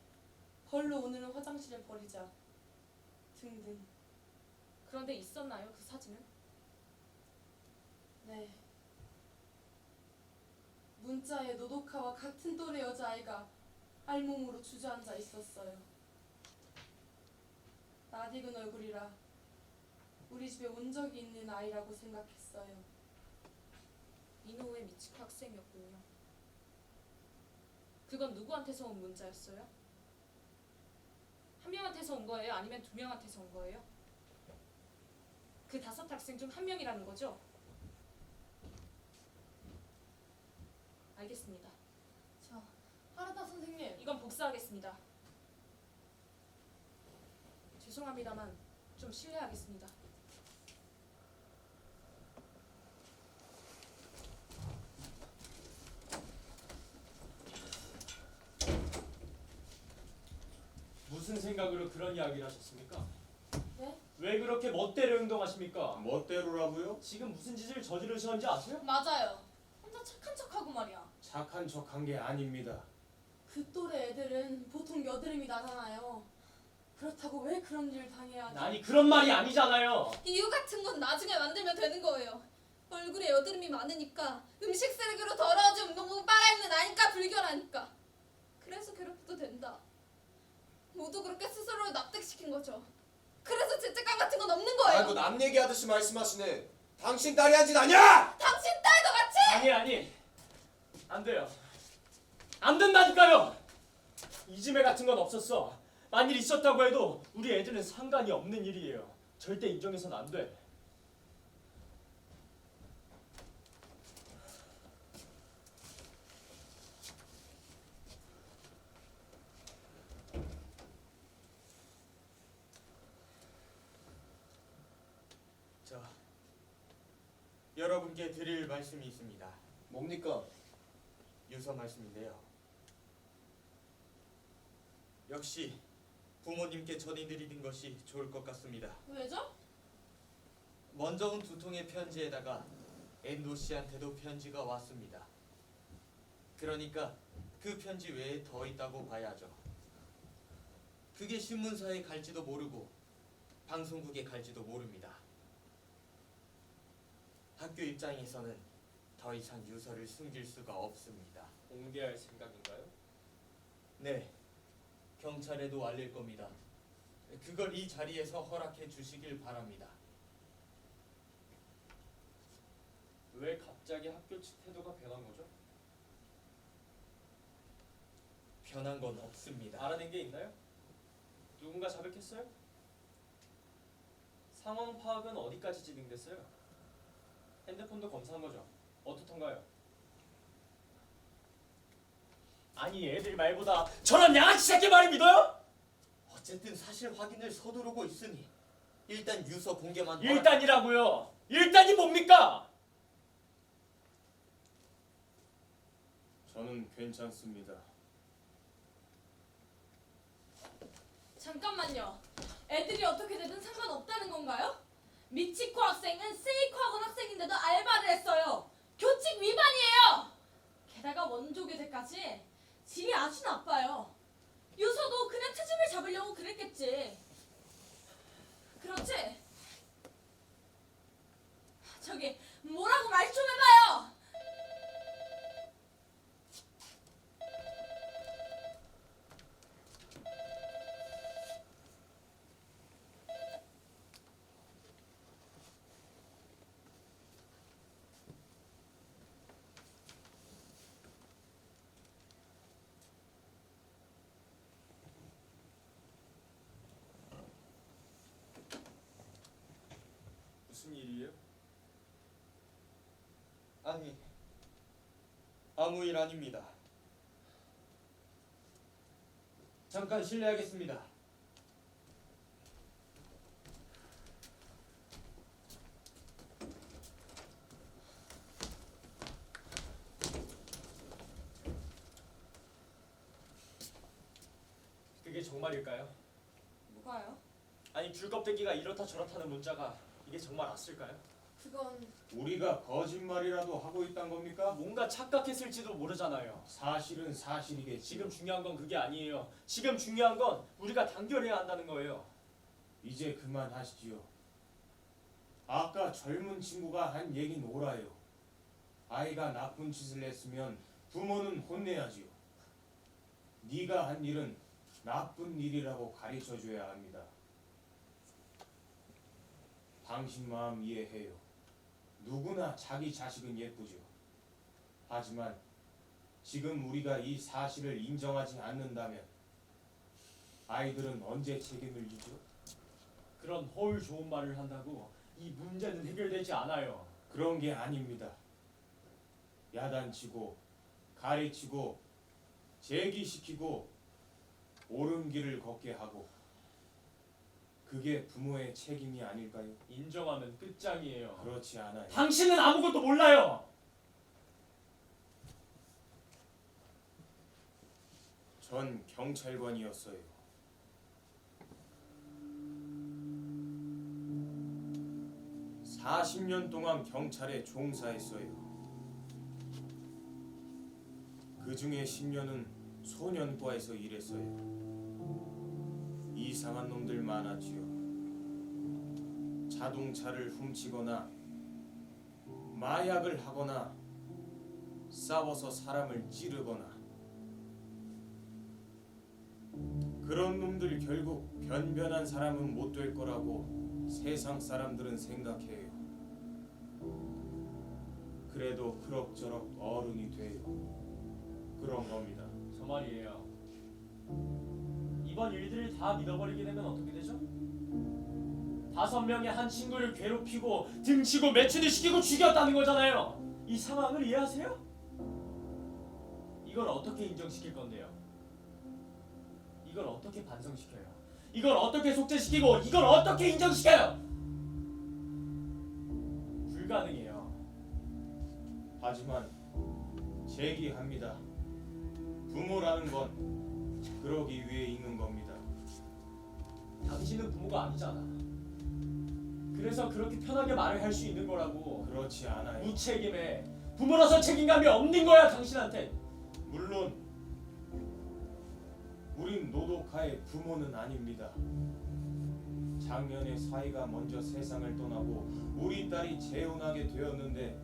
Speaker 5: 벌로 오늘은 화장실에 버리자. 등등.
Speaker 3: 그런데 있었나요, 그 사진은?
Speaker 5: 네. 문자에 노도카와 같은 또래 여자아이가 알몸으로 주저앉아 있었어요. 낯익은 얼굴이라 우리 집에 온 적이 있는 아이라고 생각했어요.
Speaker 3: 이노우에 미치코 학생이었군요. 그건 누구한테서 온 문자였어요? 한 명한테서 온 거예요? 아니면 2명한테서 온 거예요? 그 5학생 중 1명이라는 거죠? 알겠습니다.
Speaker 5: 자, 하루다 선생님.
Speaker 3: 이건 복사하겠습니다. 죄송합니다만 좀 실례하겠습니다.
Speaker 6: 무슨 생각으로 그런 이야기를 하셨습니까?
Speaker 5: 네?
Speaker 6: 왜 그렇게 멋대로 행동하십니까?
Speaker 10: 멋대로라고요?
Speaker 6: 지금 무슨 짓을 저지르셨는지 아세요?
Speaker 5: 맞아요. 혼자 착한 척하고 말이야.
Speaker 10: 착한 척한 게 아닙니다.
Speaker 5: 그 또래 애들은 보통 여드름이 나잖아요. 그렇다고 왜 그런 일을 당해야 하지?
Speaker 6: 아니 그런 말이 아니잖아요.
Speaker 11: 이유 같은 건 나중에 만들면 되는 거예요. 얼굴에 여드름이 많으니까 음식 쓰레기로 더러워진 운동복 빨아입는 아니까 불결하니까. 그래서 괴롭혀도 된다. 모두 그렇게 스스로를 납득시킨 거죠. 그래서 죄책감 같은 건 없는 거예요.
Speaker 7: 아이고 남 얘기하듯이 말씀하시네. 당신 딸이 한 짓 아니야!
Speaker 11: 당신 딸도 같이!
Speaker 6: 아니 안 돼요. 안 된다니까요. 이지매 같은 건 없었어. 만일 있었다고 해도 우리 애들은 상관이 없는 일이에요. 절대 인정해서는 안 돼.
Speaker 8: 자, 여러분께 드릴 말씀이 있습니다.
Speaker 7: 뭡니까?
Speaker 8: 유서 말씀인데요. 역시 부모님께 전해드리는 것이 좋을 것 같습니다.
Speaker 5: 왜죠?
Speaker 8: 먼저 온 2통의 편지에다가 엔도 씨한테도 편지가 왔습니다. 그러니까 그 편지 외에 더 있다고 봐야죠. 그게 신문사에 갈지도 모르고 방송국에 갈지도 모릅니다. 학교 입장에서는 더 이상 유서를 숨길 수가 없습니다.
Speaker 6: 공개할 생각인가요?
Speaker 8: 네, 경찰에도 알릴 겁니다. 그걸 이 자리에서 허락해 주시길 바랍니다.
Speaker 6: 왜 갑자기 학교 측 태도가 변한 거죠?
Speaker 8: 변한 건 없습니다.
Speaker 6: 알아낸 게 있나요? 누군가 자백했어요? 상황 파악은 어디까지 진행됐어요? 핸드폰도 검사한 거죠? 어떻던가요? 아니 애들 말보다 저런 양아치 새끼 말을 믿어요?
Speaker 8: 어쨌든 사실 확인을 서두르고 있으니 일단 유서 공개만
Speaker 6: 일단이라고요. 일단이 뭡니까?
Speaker 10: 저는 괜찮습니다.
Speaker 5: 잠깐만요. 애들이 어떻게 되든 상관없다는 건가요? 미치코 학생은 세이코 학원 학생인데도 알바를 했어요. 교칙 위반이에요. 게다가 원조교대까지 질이 아주 나빠요. 유서도 그냥 트집을 잡으려고 그랬겠지. 그렇지? 저기 뭐라고 말 좀 해봐요.
Speaker 6: 무슨 일이에요?
Speaker 8: 아니 아무 일 아닙니다.
Speaker 6: 잠깐 실례하겠습니다. 그게 정말일까요?
Speaker 5: 뭐가요?
Speaker 6: 아니 귤껍데기가 이렇다 저렇다는 문자가 이게 정말 왔을까요?
Speaker 5: 그건
Speaker 10: 우리가 거짓말이라도 하고 있단 겁니까?
Speaker 6: 뭔가 착각했을지도 모르잖아요.
Speaker 10: 사실은 사실이겠지.
Speaker 6: 지금 중요한 건 그게 아니에요. 지금 중요한 건 우리가 단결해야 한다는 거예요.
Speaker 10: 이제 그만하시지요. 아까 젊은 친구가 한 얘긴 옳아요. 아이가 나쁜 짓을 했으면 부모는 혼내야지요. 네가 한 일은 나쁜 일이라고 가르쳐줘야 합니다. 당신 마음 이해해요. 누구나 자기 자식은 예쁘죠. 하지만 지금 우리가 이 사실을 인정하지 않는다면 아이들은 언제 책임을 지죠?
Speaker 6: 그런 헐 좋은 말을 한다고 이 문제는 해결되지 않아요.
Speaker 10: 그런 게 아닙니다. 야단치고 가르치고 제기시키고 옳은 길을 걷게 하고 그게 부모의 책임이 아닐까요?
Speaker 6: 인정하면 끝장이에요.
Speaker 10: 그렇지 않아요.
Speaker 6: 당신은 아무것도 몰라요.
Speaker 10: 전 경찰관이었어요. 40년 동안 경찰에 종사했어요. 그 중에 10년은 소년과에서 일했어요. 이상한 놈들 많았지요. 자동차를 훔치거나 마약을 하거나 싸워서 사람을 찌르거나 그런 놈들 결국 변변한 사람은 못 될 거라고 세상 사람들은 생각해요. 그래도 그럭저럭 어른이 돼요. 그런 겁니다.
Speaker 6: 저 말이에요. 이번 일들을 다 믿어버리게 되면 어떻게 되죠? 5명의 한 친구를 괴롭히고 등치고 매춘을 시키고 죽였다는 거잖아요. 이 상황을 이해하세요? 이걸 어떻게 인정시킬 건데요? 이걸 어떻게 반성시켜요? 이걸 어떻게 속죄시키고 이걸 어떻게 인정시켜요? 불가능해요.
Speaker 10: 하지만 제기합니다. 부모라는 건 그러기 위해 있는 겁니다.
Speaker 6: 당신은 부모가 아니잖아. 그래서 그렇게 편하게 말을 할 수 있는 거라고.
Speaker 10: 그렇지 않아요.
Speaker 6: 무책임해. 부모로서 책임감이 없는 거야 당신한테.
Speaker 10: 물론 우린 노도카의 부모는 아닙니다. 작년에 사이가 먼저 세상을 떠나고 우리 딸이 재혼하게 되었는데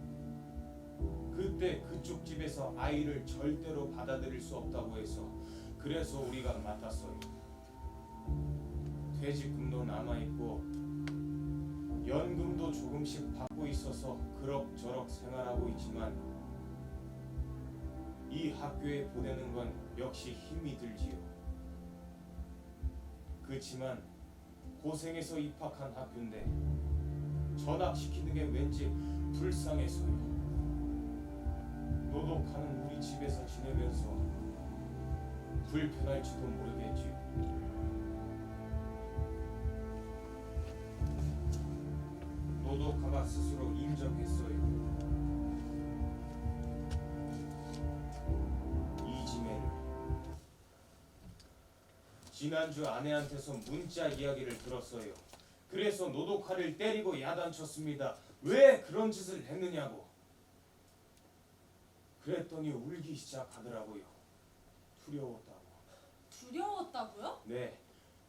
Speaker 10: 그때 그쪽 집에서 아이를 절대로 받아들일 수 없다고 해서 그래서 우리가 맡았어요. 퇴직금도 남아있고 연금도 조금씩 받고 있어서 그럭저럭 생활하고 있지만 이 학교에 보내는 건 역시 힘이 들지요. 그렇지만 고생해서 입학한 학교인데 전학시키는 게 왠지 불쌍해서요. 노독하는 우리 집에서 지내면서 불편할지도 모르겠지요. 노독하가 스스로 인정했어요. 이지매를. 지난주 아내한테서 문자 이야기를 들었어요. 그래서 노독하를 때리고 야단쳤습니다. 왜 그런 짓을 했느냐고. 그랬더니 울기 시작하더라고요. 두려웠다고.
Speaker 5: 두려웠다고요?
Speaker 10: 네,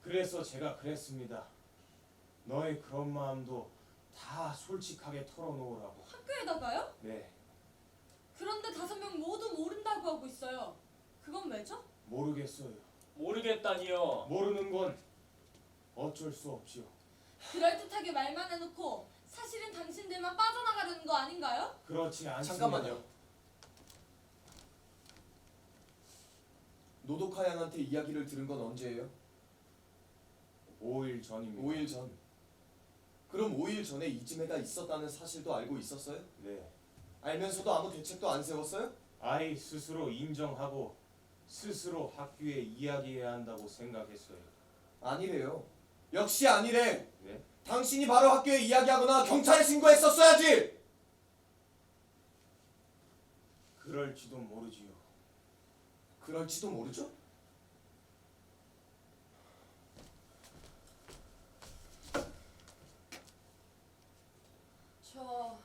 Speaker 10: 그래서 제가 그랬습니다. 너의 그런 마음도 다 솔직하게 털어놓으라고.
Speaker 5: 학교에다가요?
Speaker 10: 네,
Speaker 5: 그런데 5명 모두 모른다고 하고 있어요. 그건 왜죠?
Speaker 10: 모르겠어요.
Speaker 6: 모르겠다니요.
Speaker 10: 모르는 건 어쩔 수 없지요.
Speaker 5: 그럴듯하게 말만 해놓고 사실은 당신들만 빠져나가려는 거 아닌가요?
Speaker 10: 그렇지 않습니다.
Speaker 7: 잠깐만요. 노도카 양한테 이야기를 들은 건 언제예요?
Speaker 10: 5일 전입니다.
Speaker 7: 5일 전. 그럼 5일 전에 이지메가 있었다는 사실도 알고 있었어요?
Speaker 10: 네,
Speaker 7: 알면서도 아무 대책도 안 세웠어요?
Speaker 10: 아이 스스로 인정하고 스스로 학교에 이야기해야 한다고 생각했어요.
Speaker 7: 아니래요. 역시 아니래.
Speaker 10: 네?
Speaker 7: 당신이 바로 학교에 이야기하거나 경찰에 신고했었어야지.
Speaker 10: 그럴지도 모르지요.
Speaker 7: 그럴지도 모르죠?
Speaker 11: 저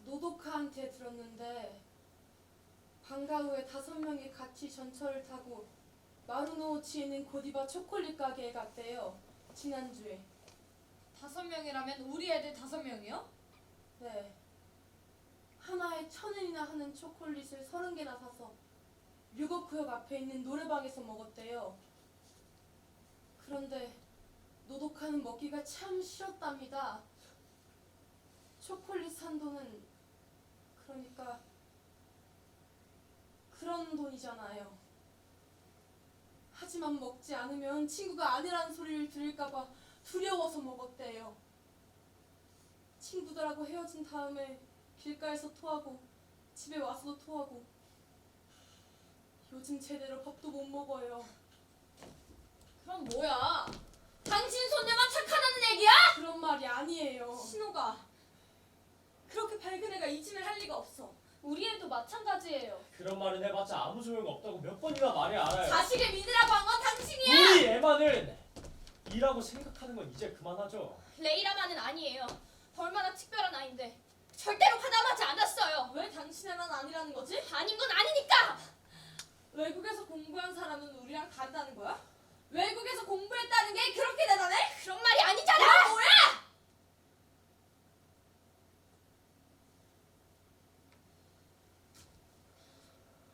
Speaker 11: 노도카한테 들었는데 방과 후에 5명이 같이 전철을 타고 마루노우치에 있는 고디바 초콜릿 가게에 갔대요. 지난주에.
Speaker 5: 5명이라면 우리 애들 5명이요?
Speaker 11: 네. 하나에 1,000엔이나 하는 초콜릿을 30개나 사서 류거쿠역 앞에 있는 노래방에서 먹었대요. 그런데 노도카는 먹기가 참 싫었답니다. 초콜릿 산 돈은 그러니까 그런 돈이잖아요. 하지만 먹지 않으면 친구가 아니라는 소리를 들을까봐 두려워서 먹었대요. 친구들하고 헤어진 다음에 길가에서 토하고 집에 와서도 토하고 요즘 제대로 밥도 못 먹어요.
Speaker 5: 그럼 뭐야? 당신 손녀만 착하다는 얘기야?
Speaker 11: 그런 말이 아니에요.
Speaker 5: 신호가 그렇게 밝은 애가 이짓을 할 리가 없어.
Speaker 11: 우리 애도 마찬가지예요.
Speaker 6: 그런 말은 해봤자 아무 소용 없다고 몇 번이나 말해 알아요.
Speaker 5: 자식을 믿으라고 한 건 당신이야.
Speaker 6: 우리 애만은 이라고 생각하는 건 이제 그만하죠.
Speaker 11: 레이라만은 아니에요. 얼마나 특별한 아인데 절대로 화남하지 않았어요.
Speaker 5: 왜 당신애만 아니라는 거지?
Speaker 11: 아닌 건 아니니까.
Speaker 5: 외국에서 공부한 사람은 우리랑 다르다는 거야? 외국에서 공부했다는 게 그렇게 대단해?
Speaker 11: 그런 말이 아니잖아.
Speaker 5: 뭐야?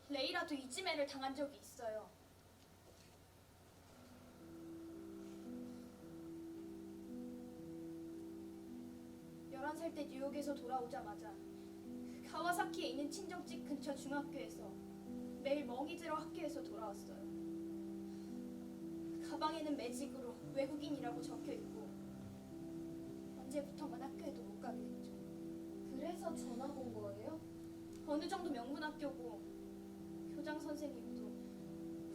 Speaker 11: 레이라도 이지매를 당한 적이 있어요. 11살 때 뉴욕에서 돌아오자마자 가와사키에 있는 친정집 근처 중학교에서 매일 멍이 들어 학교에서 돌아왔어요. 가방에는 매직으로 외국인이라고 적혀있고 언제부턴가 학교에도 못 가게 됐죠. 그래서 전학 온 거예요? 어느 정도 명문학교고 교장 선생님도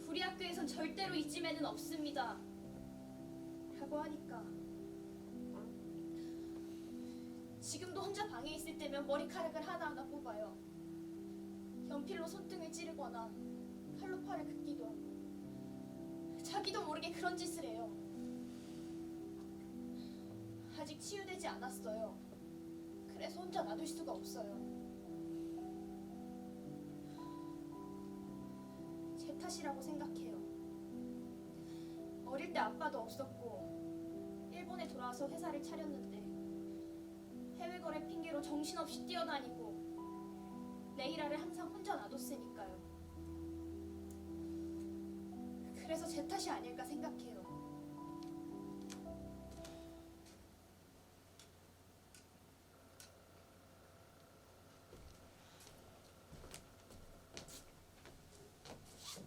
Speaker 11: 우리 학교에선 절대로 이지매는 없습니다 라고 하니까 지금도 혼자 방에 있을 때면 머리카락을 하나하나 뽑아요. 연필로 손등을 찌르거나 칼로 팔을 긋기도 하고 자기도 모르게 그런 짓을 해요. 아직 치유되지 않았어요. 그래서 혼자 놔둘 수가 없어요. 제 탓이라고 생각해요. 어릴 때 아빠도 없었고 일본에 돌아와서 회사를 차렸는데 해외 거래 핑계로 정신없이 뛰어다니고 레이라를 항상 혼자 놔뒀으니까요. 그래서 제 탓이 아닐까 생각해요.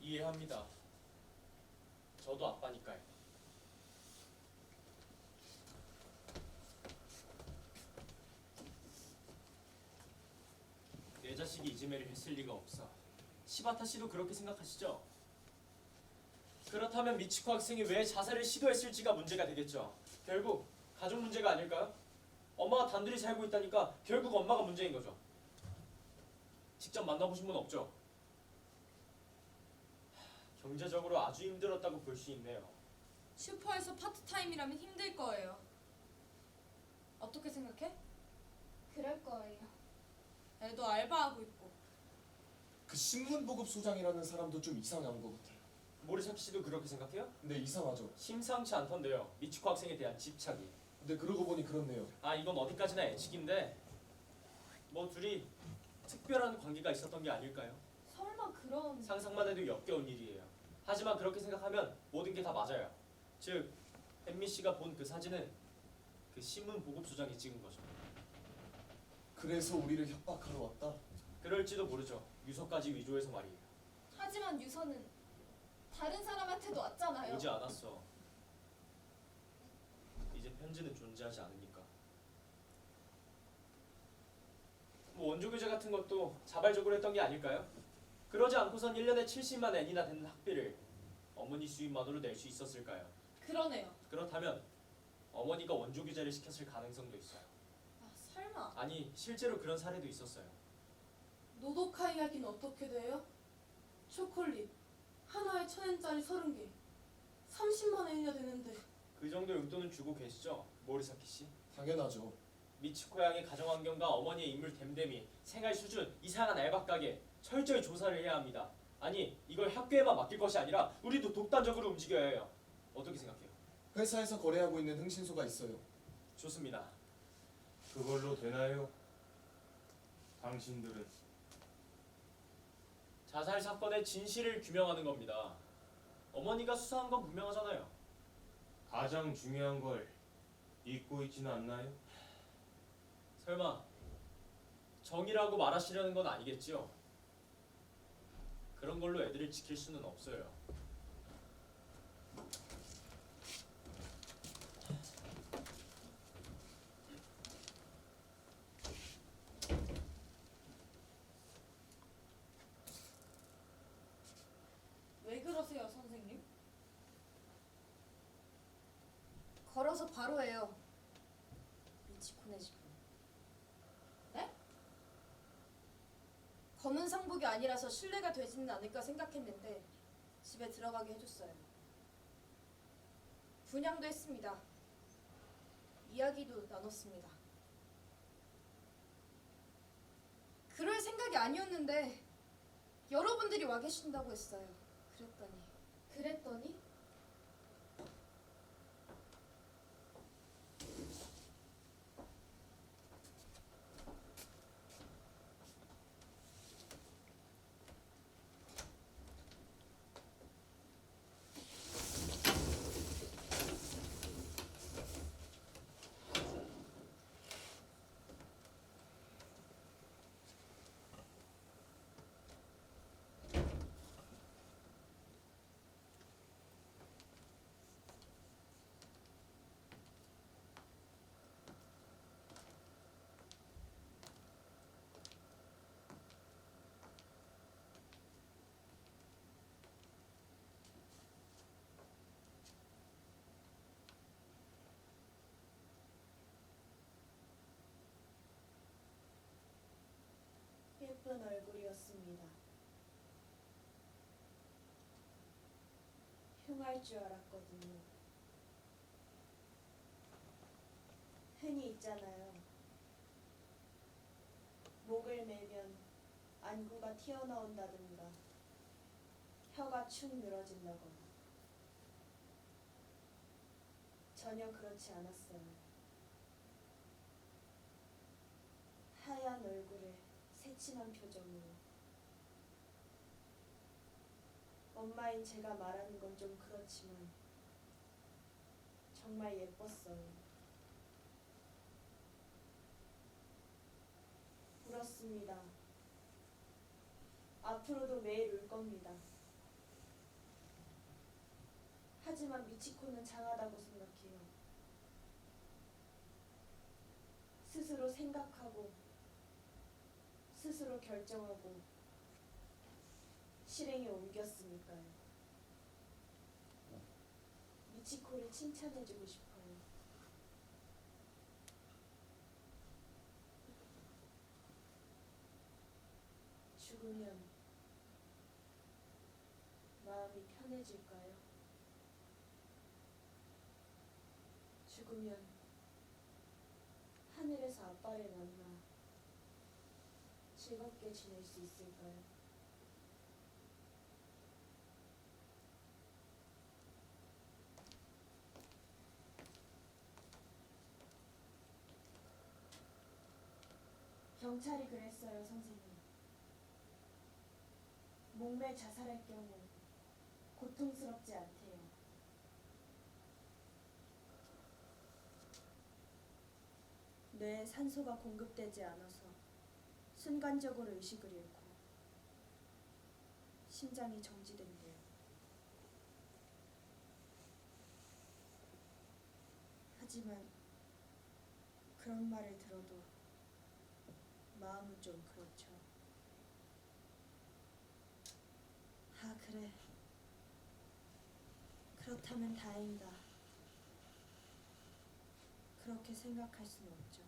Speaker 6: 이해합니다. 저도 아빠니까요. 자식이 이지메를 했을 리가 없어. 시바타 씨도 그렇게 생각하시죠? 그렇다면 미치코 학생이 왜 자살을 시도했을지가 문제가 되겠죠. 결국 가족 문제가 아닐까요? 엄마가 단둘이 살고 있다니까 결국 엄마가 문제인 거죠. 직접 만나보신 분 없죠? 경제적으로 아주 힘들었다고 볼 수 있네요.
Speaker 5: 슈퍼에서 파트타임이라면 힘들 거예요. 어떻게 생각해?
Speaker 4: 그럴 거예요.
Speaker 5: 애도 알바하고 있고.
Speaker 7: 그 신문 보급 소장이라는 사람도 좀 이상한 것 같아요.
Speaker 6: 모리사키 씨도 그렇게 생각해요?
Speaker 7: 네, 이상하죠.
Speaker 6: 심상치 않던데요. 미치코 학생에 대한 집착이.
Speaker 7: 근데 그러고 보니 그렇네요.
Speaker 6: 아 이건 어디까지나 예측인데 뭐 둘이 특별한 관계가 있었던 게 아닐까요?
Speaker 4: 설마 그런...
Speaker 6: 상상만 해도 역겨운 일이에요. 하지만 그렇게 생각하면 모든 게 다 맞아요. 즉 햄미 씨가 본 그 사진은 그 신문 보급 소장이 찍은 거죠.
Speaker 7: 그래서 우리를 협박하러 왔다.
Speaker 6: 그럴지도 모르죠. 유서까지 위조해서 말이에요.
Speaker 4: 하지만 유서는 다른 사람한테도 왔잖아요.
Speaker 6: 오지 않았어. 이제 편지는 존재하지 않으니까. 뭐 원조 교재 같은 것도 자발적으로 했던 게 아닐까요? 그러지 않고선 1년에 70만 엔이나 되는 학비를 어머니 수입만으로 낼 수 있었을까요?
Speaker 5: 그러네요.
Speaker 6: 그렇다면 어머니가 원조 교재를 시켰을 가능성도 있어요.
Speaker 5: 아, 설마.
Speaker 6: 아니 실제로 그런 사례도 있었어요.
Speaker 11: 노도카 이야기는 어떻게 돼요? 초콜릿 하나에 1,000엔짜리 30개 30만 엔이나 되는데
Speaker 6: 그 정도 용돈은 주고 계시죠? 모리사키 씨?
Speaker 7: 당연하죠.
Speaker 6: 미치코 양의 가정환경과 어머니의 인물 됨됨이, 생활 수준, 이상한 알바 가게 철저히 조사를 해야 합니다. 아니 이걸 학교에만 맡길 것이 아니라 우리도 독단적으로 움직여야 해요. 어떻게 생각해요?
Speaker 7: 회사에서 거래하고 있는 흥신소가 있어요.
Speaker 6: 좋습니다.
Speaker 10: 그걸로 되나요? 당신들은
Speaker 6: 자살 사건의 진실을 규명하는 겁니다. 어머니가 수사한 건 분명하잖아요.
Speaker 10: 가장 중요한 걸 잊고 있지는 않나요?
Speaker 6: 설마 정의라고 말하시려는 건 아니겠지요? 그런 걸로 애들을 지킬 수는 없어요.
Speaker 5: 왜 그러세요, 선생님?
Speaker 13: 걸어서 바로 해요. 미치코네 집은.
Speaker 5: 네?
Speaker 13: 검은 상복이 아니라서 신뢰가 되지는 않을까 생각했는데 집에 들어가게 해줬어요. 분양도 했습니다. 이야기도 나눴습니다. 그럴 생각이 아니었는데 여러분들이 와 계신다고 했어요.
Speaker 4: 그랬더니?
Speaker 13: 예쁜 얼굴이었습니다. 흉할 줄 알았거든요. 흔히 있잖아요. 목을 매면 안구가 튀어나온다든가 혀가 축 늘어진다거나. 전혀 그렇지 않았어요. 하얀 얼굴에 새침한 표정으로. 엄마인 제가 말하는 건 좀 그렇지만 정말 예뻤어요. 울었습니다. 앞으로도 매일 울 겁니다. 하지만 미치코는 장하다고 생각해요. 스스로 생각하고 스스로 결정하고 실행에 옮겼으니까요. 미치코를 칭찬해주고 싶어요. 죽으면 마음이 편해질까요? 죽으면 하늘에서 아빠를 만나 즐겁게 지낼 수 있을까요? 경찰이 그랬어요, 선생님. 목매 자살할 경우 고통스럽지 않대요. 뇌에 산소가 공급되지 않아서 순간적으로 의식을 잃고 심장이 정지된대요. 하지만 그런 말을 들어도 마음은 좀 그렇죠. 아, 그래. 그렇다면 다행이다. 그렇게 생각할 수는 없죠.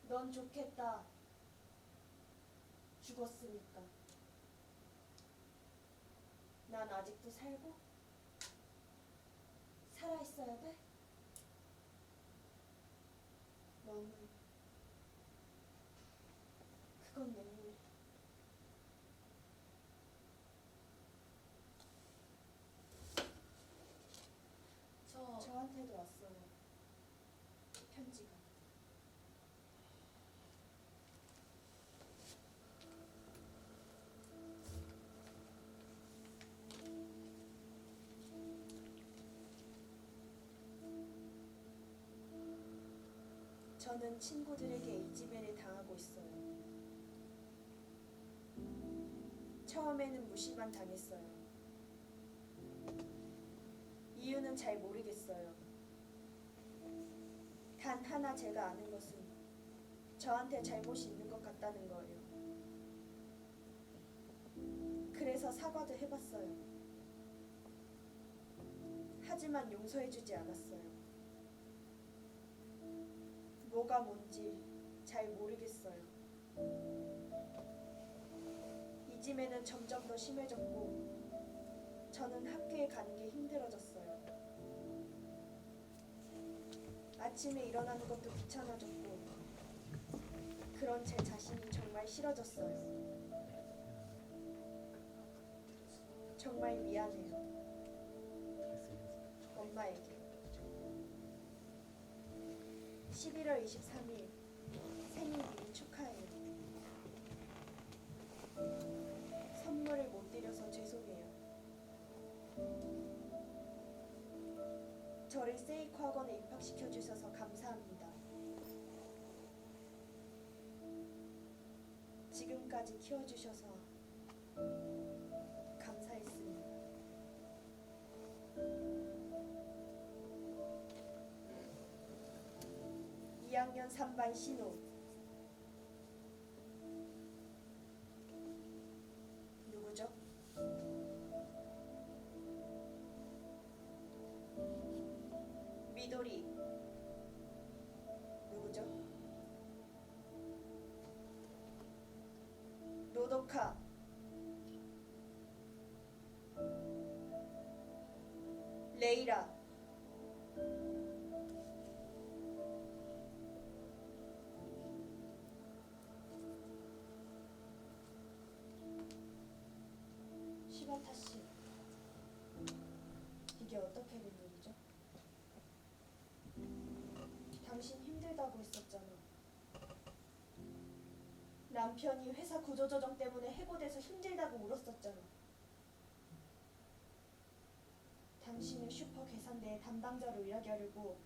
Speaker 13: 넌 좋겠다. 죽었으니까. 난 아직도 살고 살아있어야 돼? 너무 그건 맹물. 저한테도 왔어요. 편지가. 저는 친구들에게 이지매를 당하고 있어요. 처음에는 무시만 당했어요. 이유는 잘 모르겠어요. 단 하나 제가 아는 것은 저한테 잘못이 있는 것 같다는 거예요. 그래서 사과도 해봤어요. 하지만 용서해주지 않았어요. 뭐가 뭔지 잘 모르겠어요. 이지매는 점점 더 심해졌고 저는 학교에 가는 게 힘들어졌어요. 아침에 일어나는 것도 귀찮아졌고 그런 제 자신이 정말 싫어졌어요. 정말 미안해요. 엄마에게. 11월 23일 생일 미리 축하해요. 선물을 못 드려서 죄송해요. 저를 세이코 학원에 입학시켜 주셔서 감사합니다. 지금까지 키워주셔서 감사했습니다. 2학년 3반 신호. 누구죠? 미도리. 누구죠? 노도카. 레이라. 시바타 씨, 이게 어떻게 된 일이죠? 당신 힘들다고 했었잖아. 남편이 회사 구조조정 때문에 해고돼서 힘들다고 울었었잖아. 당신을 슈퍼 계산대의 담당자로 일하게 하려고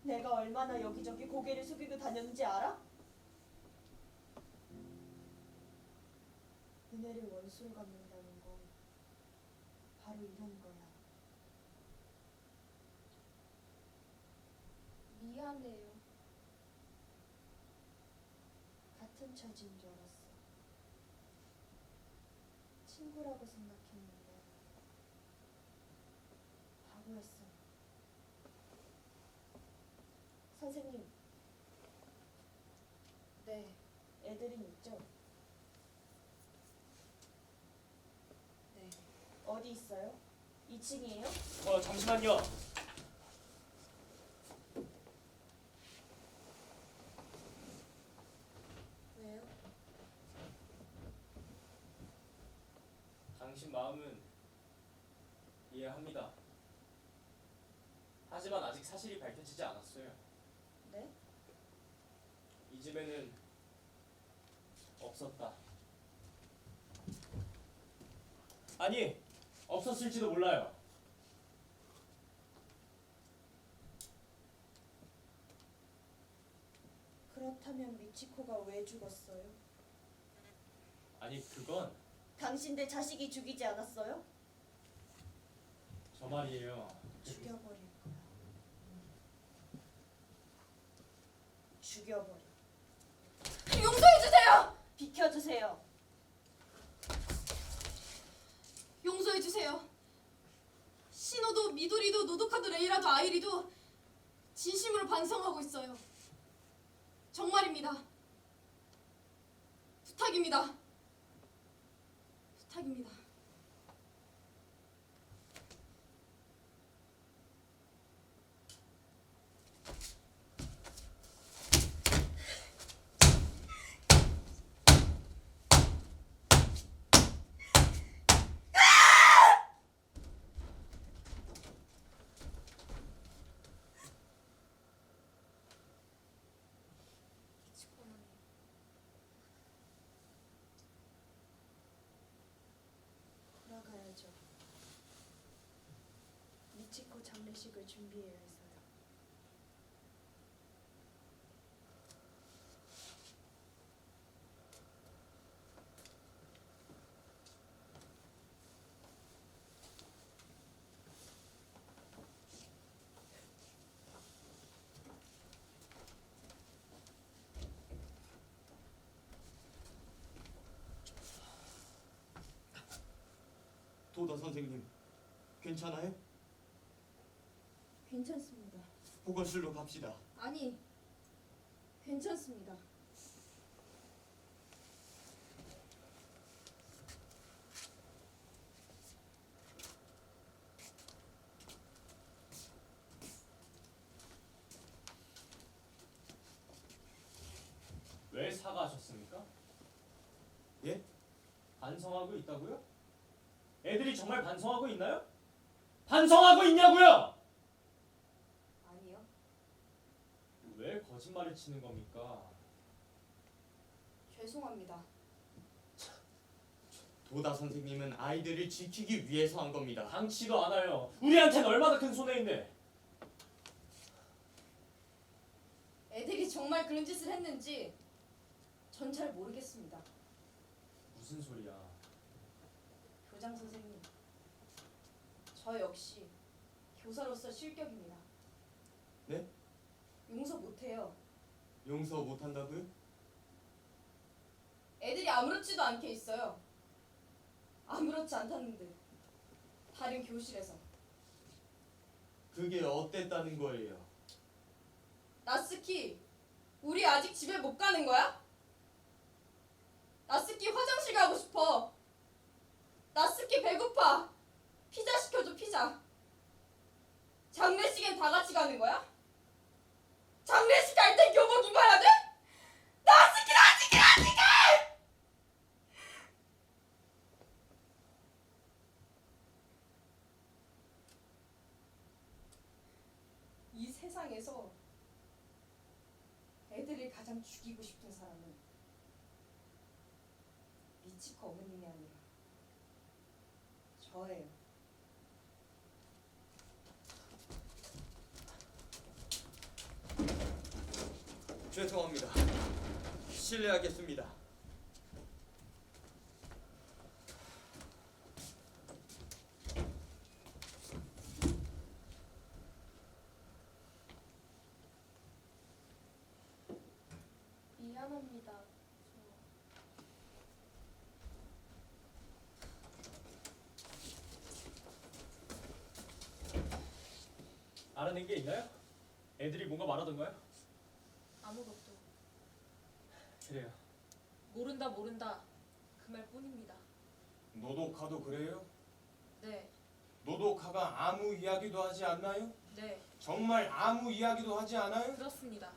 Speaker 13: 내가 얼마나 여기저기 고개를 숙이고 다녔는지 알아? 은혜를 원수로 갚는다는 건 바로 이런 거야.
Speaker 4: 미안해요.
Speaker 13: 같은 처지인 줄 알았어. 친구라고 생각했는데 바보였어. 선생님.
Speaker 5: 네,
Speaker 13: 애들은 있죠?
Speaker 5: 네.
Speaker 13: 어디 있어요? 2층이에요?
Speaker 6: 잠시만요.
Speaker 5: 왜요?
Speaker 6: 당신 마음은 이해합니다. 하지만 아직 사실이 밝혀지지 않았어요.
Speaker 13: 네?
Speaker 6: 이 집에는 없었다. 아니, 없었을지도 몰라요.
Speaker 13: 그렇다면 미치코가 왜 죽었어요?
Speaker 6: 아니, 그건
Speaker 13: 당신들 자식이 죽이지 않았어요?
Speaker 6: 저 말이에요.
Speaker 13: 죽여버릴 거야. 죽여버려.
Speaker 11: 용서해주세요!
Speaker 13: 비켜주세요.
Speaker 11: 용서해주세요. 신호도 미도리도 노도카도 레이라도 아이리도 진심으로 반성하고 있어요. 정말입니다. 부탁입니다. 부탁입니다.
Speaker 13: 돌아가야죠. 미치코 장례식을 준비해야 해서요.
Speaker 8: 도다 선생님, 괜찮아요?
Speaker 4: 괜찮습니다.
Speaker 8: 보건실로 갑시다.
Speaker 4: 아니, 괜찮습니다.
Speaker 6: 왜 사과하셨습니까?
Speaker 8: 예?
Speaker 6: 반성하고 있다고요? 애들이 정말 반성하고 있나요? 반성하고 있냐고요?
Speaker 5: 아니요.
Speaker 6: 왜 거짓말을 치는 겁니까?
Speaker 5: 죄송합니다.
Speaker 8: 도다 선생님은 아이들을 지키기 위해서 한 겁니다.
Speaker 6: 당치도 않아요. 우리한테는 얼마나 큰 손해인데.
Speaker 5: 애들이 정말 그런 짓을 했는지 전 잘 모르겠습니다.
Speaker 6: 무슨 소리야?
Speaker 5: 교장 선생님, 저 역시 교사로서 실격입니다.
Speaker 8: 네?
Speaker 5: 용서 못해요.
Speaker 8: 용서 못한다고요?
Speaker 5: 애들이 아무렇지도 않게 있어요. 아무렇지 않다는 듯 다른 교실에서.
Speaker 8: 그게 어땠다는 거예요?
Speaker 5: 나스키, 우리 아직 집에 못 가는 거야? 나스키 화장실 가고 싶어. 나스키 배고파. 피자 시켜줘, 피자. 장례식엔 다 같이 가는 거야? 장례식 갈 땐 교복 입어야 돼? 나스키, 나스키, 나스키! 이 세상에서 애들을 가장 죽이고 싶은 사람은 미치코 어머님이 아니라 저예요.
Speaker 8: 죄송합니다. 실례하겠습니다.
Speaker 6: 알아낸 게 있나요? 애들이 뭔가 말하던가요?
Speaker 3: 아무것도.
Speaker 6: 그래요.
Speaker 3: 모른다 그 말뿐입니다.
Speaker 10: 노도카도 그래요?
Speaker 3: 네,
Speaker 10: 노도카가 아무 이야기도 하지 않나요?
Speaker 3: 네,
Speaker 10: 정말 아무 이야기도 하지 않아요?
Speaker 3: 그렇습니다.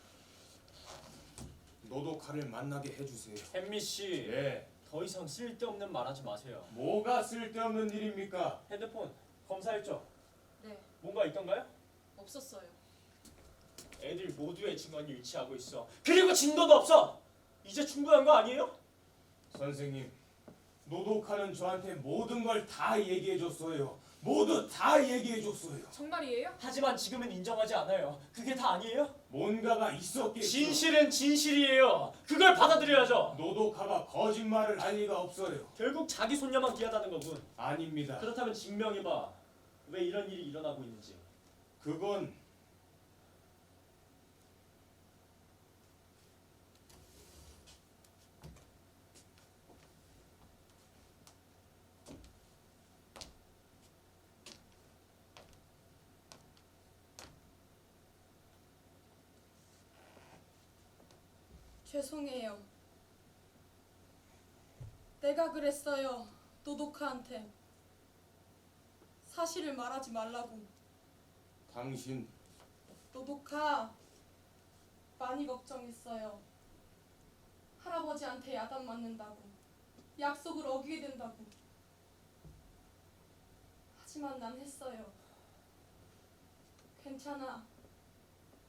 Speaker 10: 노도카를 만나게 해주세요.
Speaker 6: 햄미 씨,
Speaker 10: 예.
Speaker 6: 더 이상 쓸데없는 말하지 마세요.
Speaker 10: 뭐가 쓸데없는 일입니까?
Speaker 6: 핸드폰 검사했죠?
Speaker 3: 네,
Speaker 6: 뭔가 있던가요?
Speaker 3: 없었어요.
Speaker 6: 애들 모두의 증언이 일치하고 있어. 그리고 증거도 없어. 이제 충분한 거 아니에요?
Speaker 10: 선생님, 노도카는 저한테 모든 걸 다 얘기해줬어요. 모두 다 얘기해줬어요.
Speaker 3: 정말이에요?
Speaker 6: 하지만 지금은 인정하지 않아요. 그게 다 아니에요?
Speaker 10: 뭔가가 있었겠죠.
Speaker 6: 진실은 진실이에요. 그걸 받아들여야죠.
Speaker 10: 노도카가 거짓말을 할 리가 없어요.
Speaker 6: 결국 자기 손녀만 귀하다는 거군.
Speaker 10: 아닙니다.
Speaker 6: 그렇다면 증명해봐. 왜 이런 일이 일어나고 있는지.
Speaker 10: 그건
Speaker 5: 죄송해요. 내가 그랬어요. 노도카한테. 사실을 말하지 말라고.
Speaker 10: 당신
Speaker 5: 노도카 많이 걱정했어요. 할아버지한테 야단 맞는다고. 약속을 어기게 된다고. 하지만 난 했어요. 괜찮아.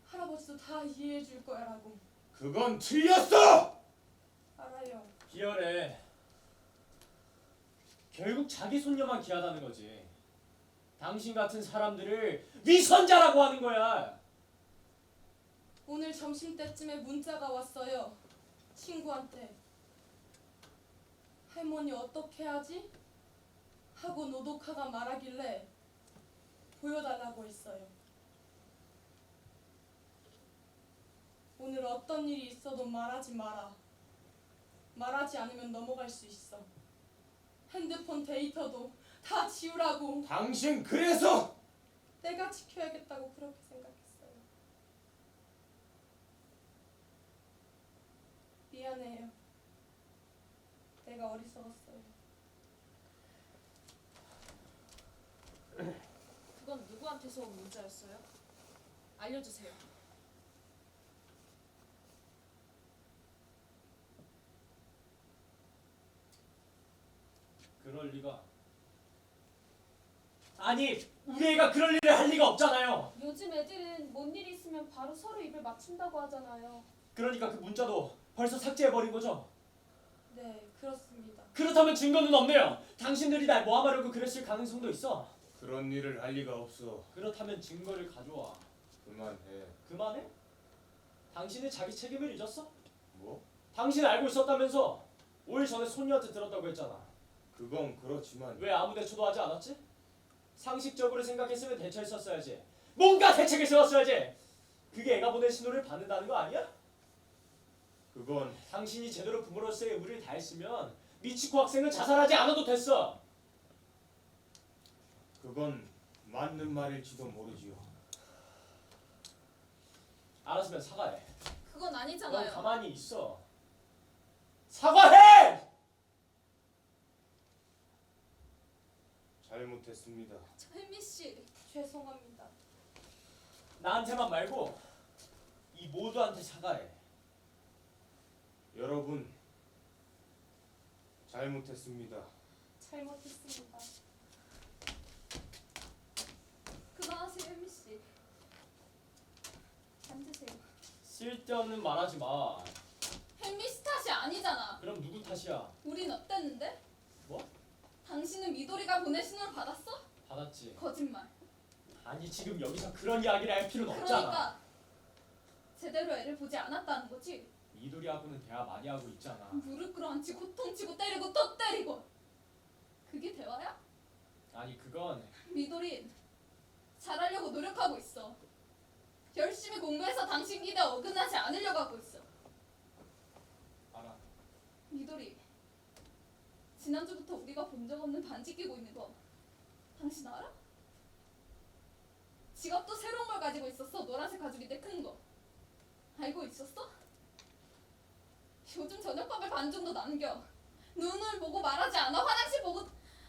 Speaker 5: 할아버지도 다 이해해 줄 거야라고.
Speaker 10: 그건 틀렸어!
Speaker 5: 알아요.
Speaker 6: 기열해. 결국 자기 손녀만 귀하다는 거지. 당신 같은 사람들을 위선자라고 하는 거야.
Speaker 5: 오늘 점심때쯤에 문자가 왔어요. 친구한테. 할머니 어떻게 하지? 하고 노도카가 말하길래 보여달라고 했어요. 오늘 어떤 일이 있어도 말하지 마라. 말하지 않으면 넘어갈 수 있어. 핸드폰 데이터도 다 지우라고.
Speaker 10: 당신 그래서
Speaker 5: 내가 지켜야겠다고 그렇게 생각했어요. 미안해요. 내가 어리석었어요.
Speaker 3: 그건 누구한테서 온 문자였어요? 알려주세요.
Speaker 6: 그럴 리가. 아니, 우리 애가 그럴 일을 할 리가 없잖아요.
Speaker 11: 요즘 애들은 뭔 일 있으면 바로 서로 입을 맞춘다고 하잖아요.
Speaker 6: 그러니까 그 문자도 벌써 삭제해버린 거죠?
Speaker 5: 네, 그렇습니다.
Speaker 6: 그렇다면 증거는 없네요. 당신들이 날 모함하려고 그랬을 가능성도 있어.
Speaker 10: 그런 일을 할 리가 없어.
Speaker 6: 그렇다면 증거를 가져와.
Speaker 10: 그만해.
Speaker 6: 그만해? 당신이 자기 책임을 잊었어?
Speaker 10: 뭐?
Speaker 6: 당신 알고 있었다면서 5일 전에 손녀한테 들었다고 했잖아.
Speaker 10: 그건 그렇지만
Speaker 6: 왜 아무 대처도 하지 않았지? 상식적으로 생각했으면 대처했었어야지. 뭔가 대책을 세웠어야지. 그게 애가 보낸 신호를 받는다는 거 아니야?
Speaker 10: 그건
Speaker 6: 당신이 제대로 부모로서의 의무를 다했으면 미치코 학생은 자살하지 않아도 됐어.
Speaker 10: 그건 맞는 말일지도 모르지요.
Speaker 6: 알았으면 사과해.
Speaker 11: 그건
Speaker 6: 넌
Speaker 11: 아니잖아요.
Speaker 6: 가만히 있어. 사과해!
Speaker 10: 잘못했습니다.
Speaker 11: 혜미 씨.
Speaker 5: 죄송합니다.
Speaker 6: 나한테만 말고 이 모두한테 사과해.
Speaker 10: 여러분 잘못했습니다.
Speaker 5: 잘못했습니다.
Speaker 11: 그만하세요, 혜미 씨.
Speaker 5: 앉으세요.
Speaker 6: 쓸데없는 말하지 마.
Speaker 11: 혜미 씨 탓이 아니잖아.
Speaker 6: 그럼 누구 탓이야?
Speaker 11: 우린 어땠는데?
Speaker 6: 뭐?
Speaker 11: 당신은 미도리가 보낸 신호를 받았어?
Speaker 6: 받았지.
Speaker 11: 거짓말.
Speaker 6: 아니 지금 여기서 그런 이야기를 할 필요는 없잖아.
Speaker 11: 그러니까 제대로 애를 보지 않았다는 거지.
Speaker 6: 이도리하고는 대화 많이 하고 있잖아.
Speaker 11: 무릎 꿇어앉히고 고통치고 때리고 또 때리고. 그게 대화야?
Speaker 6: 아니 그건
Speaker 11: 미도린 잘하려고 노력하고 있어. 열심히 공부해서 당신 기대 어긋나지 않으려고 하고 있어.
Speaker 6: 알아.
Speaker 11: 미도리, 지난주부터 우리가 본 적 없는 반지 끼고 있는 거 당신 알아? 직업도 새로운 걸 가지고 있었어. 노란색 가죽인데 큰 거. 알고 있었어? 요즘 저녁밥을 반 정도 남겨. 눈을 보고 말하지 않아.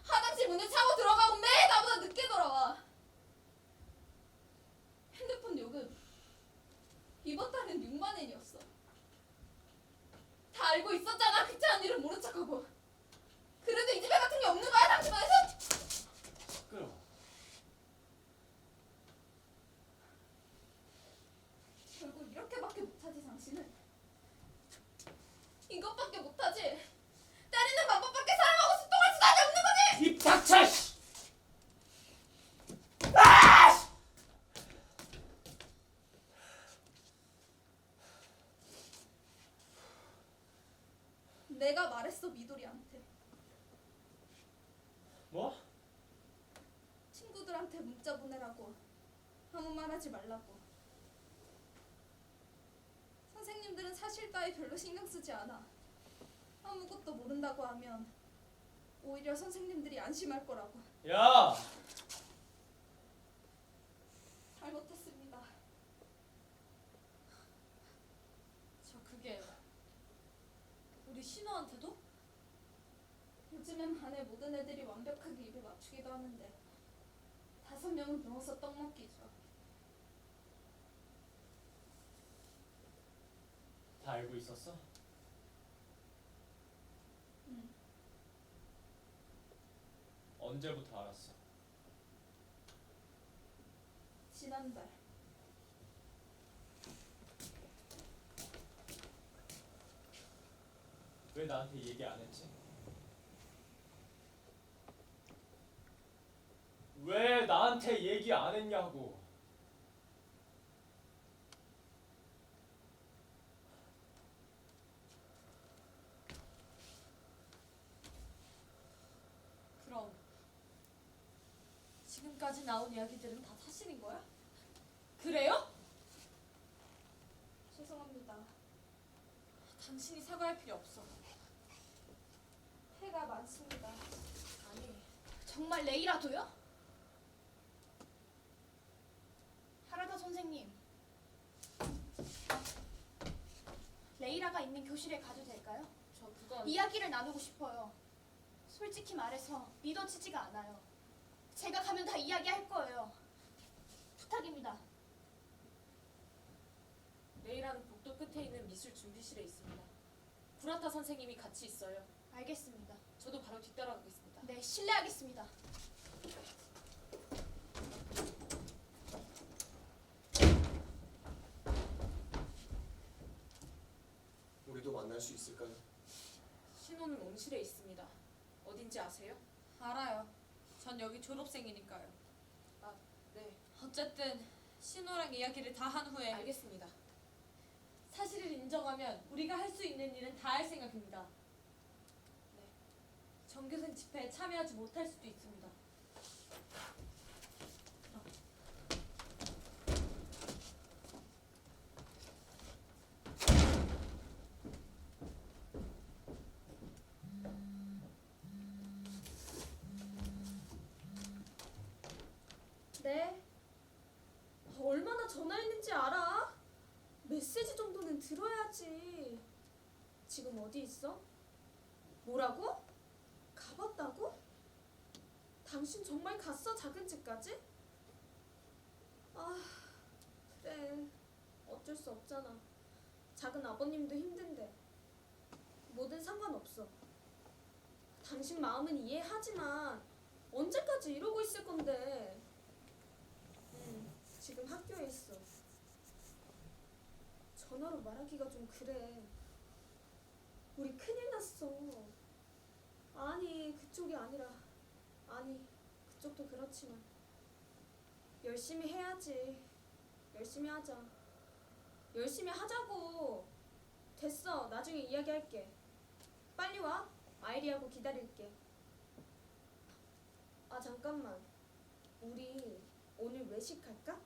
Speaker 11: 화장실 문을 차고 들어가고 매일 나보다 늦게 돌아와. 핸드폰 요금 이번 달은 6만 엔이었어. 다 알고 있었잖아. 귀찮은 일은 모른 척하고. 그래도 이 집에 같은 게 없는 거야 당신 안에서?
Speaker 6: 시끄러워.
Speaker 11: 결국 이렇게밖에 못하지 당신은. 이것밖에 못하지. 때리는 방법밖에 사람하고 소통할 수단이 없는 거지.
Speaker 6: 입 닥쳐! 씨!
Speaker 11: 내가 말했어 미도리한테.
Speaker 6: 뭐?
Speaker 11: 친구들한테 문자 보내라고. 아무 말 하지 말라고. 선생님들은 사실 따위 별로 신경 쓰지 않아. 아무것도 모른다고 하면 오히려 선생님들이 안심할 거라고.
Speaker 6: 야!
Speaker 11: 잘못했습니다.
Speaker 5: 저 그게 우리 신호한테도?
Speaker 11: 요즘엔 반의 모든 애들이 완벽하게 입에 맞추기도 하는데 5명은 누워서 떡 먹기죠.
Speaker 6: 다 알고 있었어?
Speaker 11: 응.
Speaker 6: 언제부터 알았어?
Speaker 11: 지난달.
Speaker 6: 왜 나한테 얘기 안 했지? 왜 나한테 얘기 안 했냐고.
Speaker 5: 그럼 지금까지 나온 이야기들은 다 사실인 거야? 그래요?
Speaker 11: 죄송합니다.
Speaker 5: 당신이 사과할 필요 없어.
Speaker 11: 해가 많습니다.
Speaker 5: 아니,
Speaker 4: 정말 레이라도요? 하라다 선생님, 레이라가 있는 교실에 가도 될까요?
Speaker 5: 저 그건
Speaker 4: 이야기를 나누고 싶어요. 솔직히 말해서 믿어지지가 않아요. 제가 가면 다 이야기할 거예요. 부탁입니다.
Speaker 3: 레이라는 복도 끝에 있는 미술 준비실에 있습니다. 구라타 선생님이 같이 있어요.
Speaker 4: 알겠습니다.
Speaker 3: 저도 바로 뒤따라가겠습니다.
Speaker 4: 네, 실례하겠습니다.
Speaker 7: 우리도 만날 수 있을까요?
Speaker 3: 신호는 온실에 있습니다. 어딘지 아세요?
Speaker 5: 알아요. 전 여기 졸업생이니까요.
Speaker 3: 아, 네.
Speaker 5: 어쨌든 신호랑 이야기를 다 한 후에
Speaker 3: 알겠습니다.
Speaker 5: 사실을 인정하면 우리가 할 수 있는 일은 다 할 생각입니다.
Speaker 3: 네.
Speaker 5: 전교생 집회에 참여하지 못할 수도 있습니다.
Speaker 11: 네. 얼마나 전화했는지 알아? 메시지 정도는 들어야지. 지금 어디 있어? 뭐라고? 가봤다고? 당신 정말 갔어? 작은 집까지? 아, 그래. 어쩔 수 없잖아. 작은 아버님도 힘든데. 뭐든 상관없어. 당신 마음은 이해하지만 언제까지 이러고 있을 건데. 지금 학교에 있어. 전화로 말하기가 좀 그래. 우리 큰일 났어. 아니, 그쪽이 아니라. 아니, 그쪽도 그렇지만. 열심히 해야지. 열심히 하자. 열심히 하자고. 됐어. 나중에 이야기할게. 빨리 와. 아이리하고 기다릴게. 아, 잠깐만. 우리 오늘 외식할까?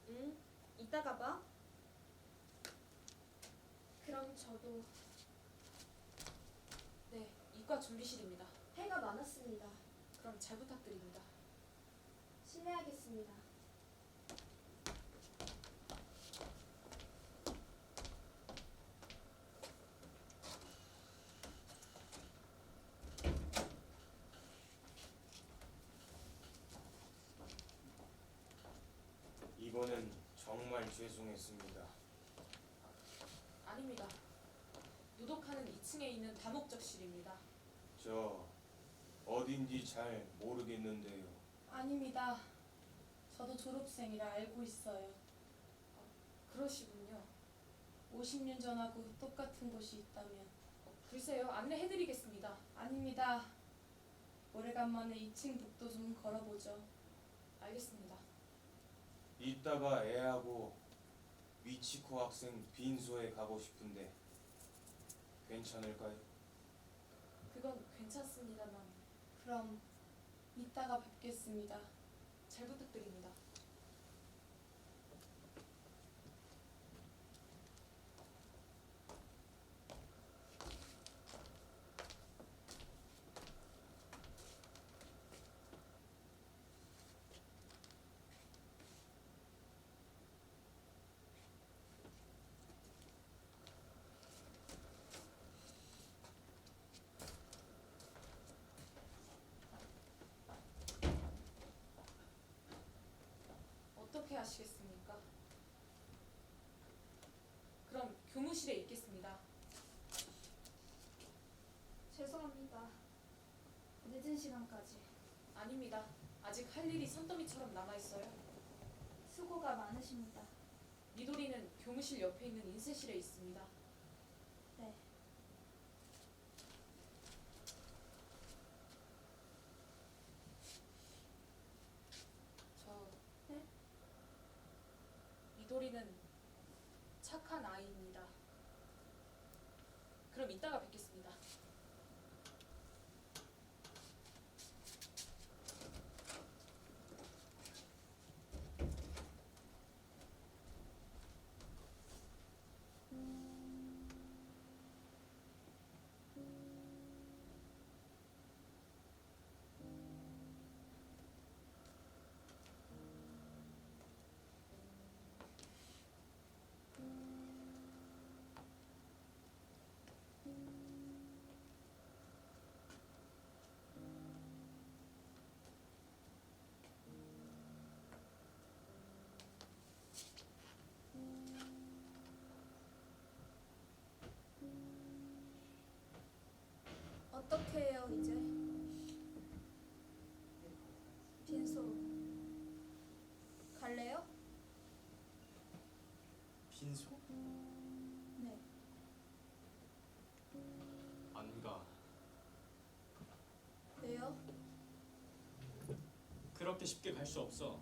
Speaker 11: 응, 이따가 봐. 그럼 저도.
Speaker 3: 네, 이과 준비실입니다.
Speaker 11: 해가 많았습니다.
Speaker 3: 그럼 잘 부탁드립니다.
Speaker 11: 실례하겠습니다.
Speaker 10: 죄송했습니다.
Speaker 3: 아닙니다. 노도카는 2층에 있는 다목적실입니다.
Speaker 10: 저 어딘지 잘 모르겠는데요.
Speaker 5: 아닙니다. 저도 졸업생이라 알고 있어요.
Speaker 3: 그러시군요.
Speaker 5: 50년 전하고 똑같은 곳이 있다면.
Speaker 3: 글쎄요, 안내해드리겠습니다.
Speaker 5: 아닙니다. 오래간만에 2층 북도 좀 걸어보죠.
Speaker 3: 알겠습니다.
Speaker 10: 이따가 애하고 미치코 학생 빈소에 가고 싶은데 괜찮을까요?
Speaker 3: 그건 괜찮습니다만
Speaker 5: 그럼 이따가 뵙겠습니다.
Speaker 3: 잘 부탁드립니다. 어떻게 하시겠습니까? 그럼 교무실에 있겠습니다.
Speaker 4: 죄송합니다. 늦은 시간까지
Speaker 3: 아닙니다. 아직 할 일이 산더미처럼 남아있어요.
Speaker 4: 수고가 많으십니다.
Speaker 3: 미도리는 교무실 옆에 있는 인쇄실에 있습니다.
Speaker 4: 네.
Speaker 3: 저
Speaker 4: 네?
Speaker 3: 미도리는 착한 아이입니다. 그럼 이따가 뵙겠습니다.
Speaker 4: 어떻게 해요 이제? 빈소 갈래요?
Speaker 6: 빈소?
Speaker 4: 네.
Speaker 6: 안 가.
Speaker 4: 왜요?
Speaker 6: 그렇게 쉽게 갈 수 없어.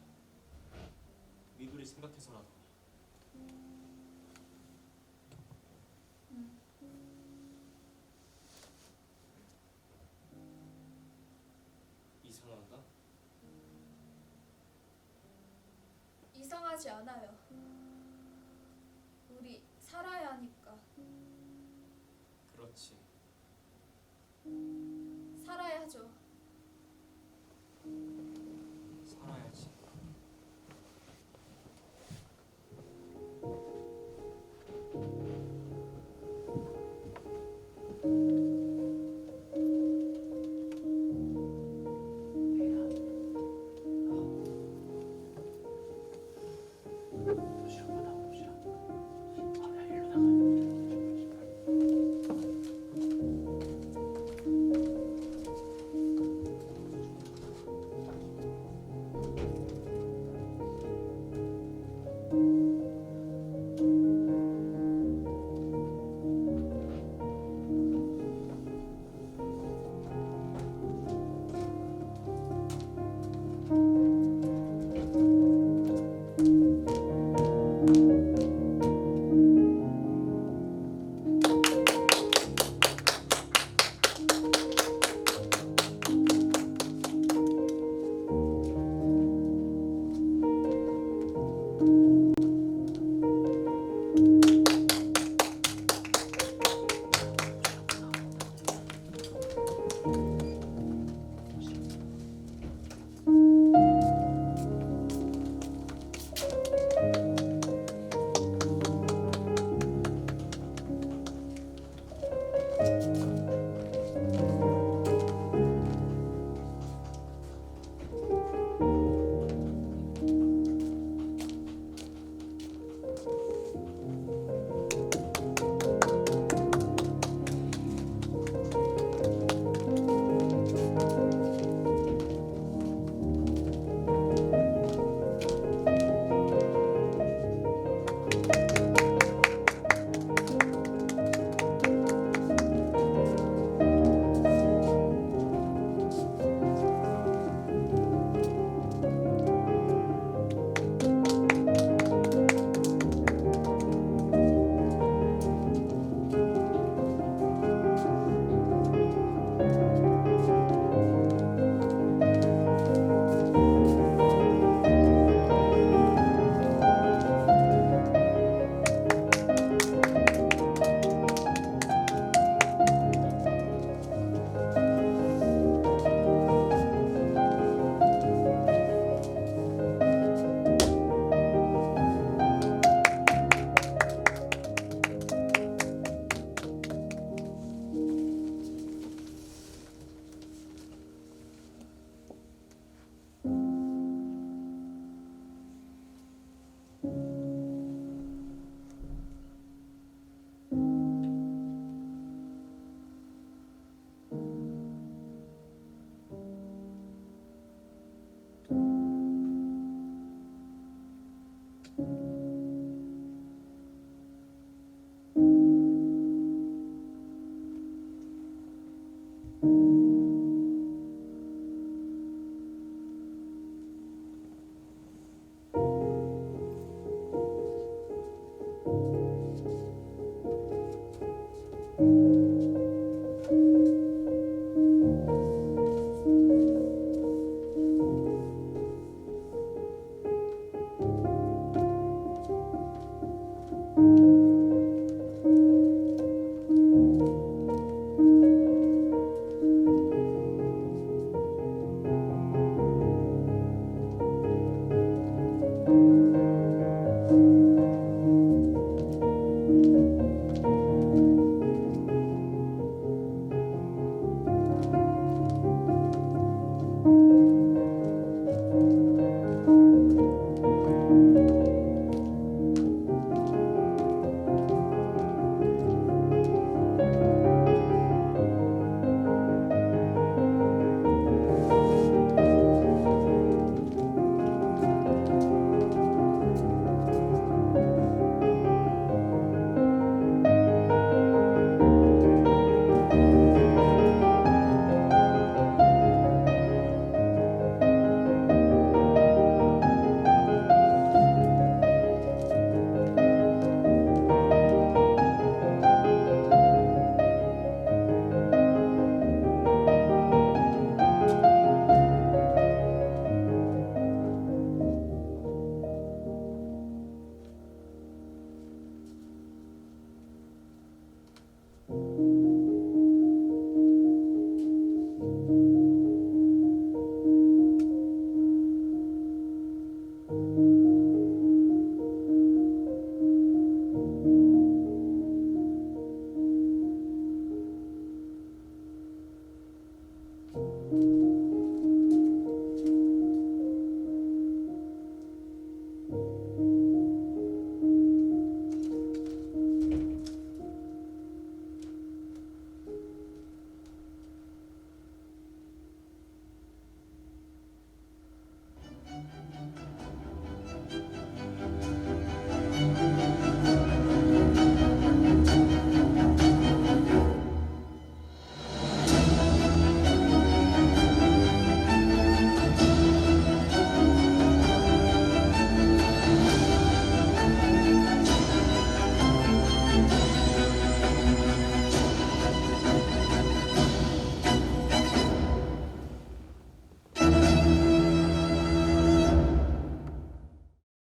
Speaker 6: 미도리 생각해서라도. 이상한가?
Speaker 4: 이상하지 않아요.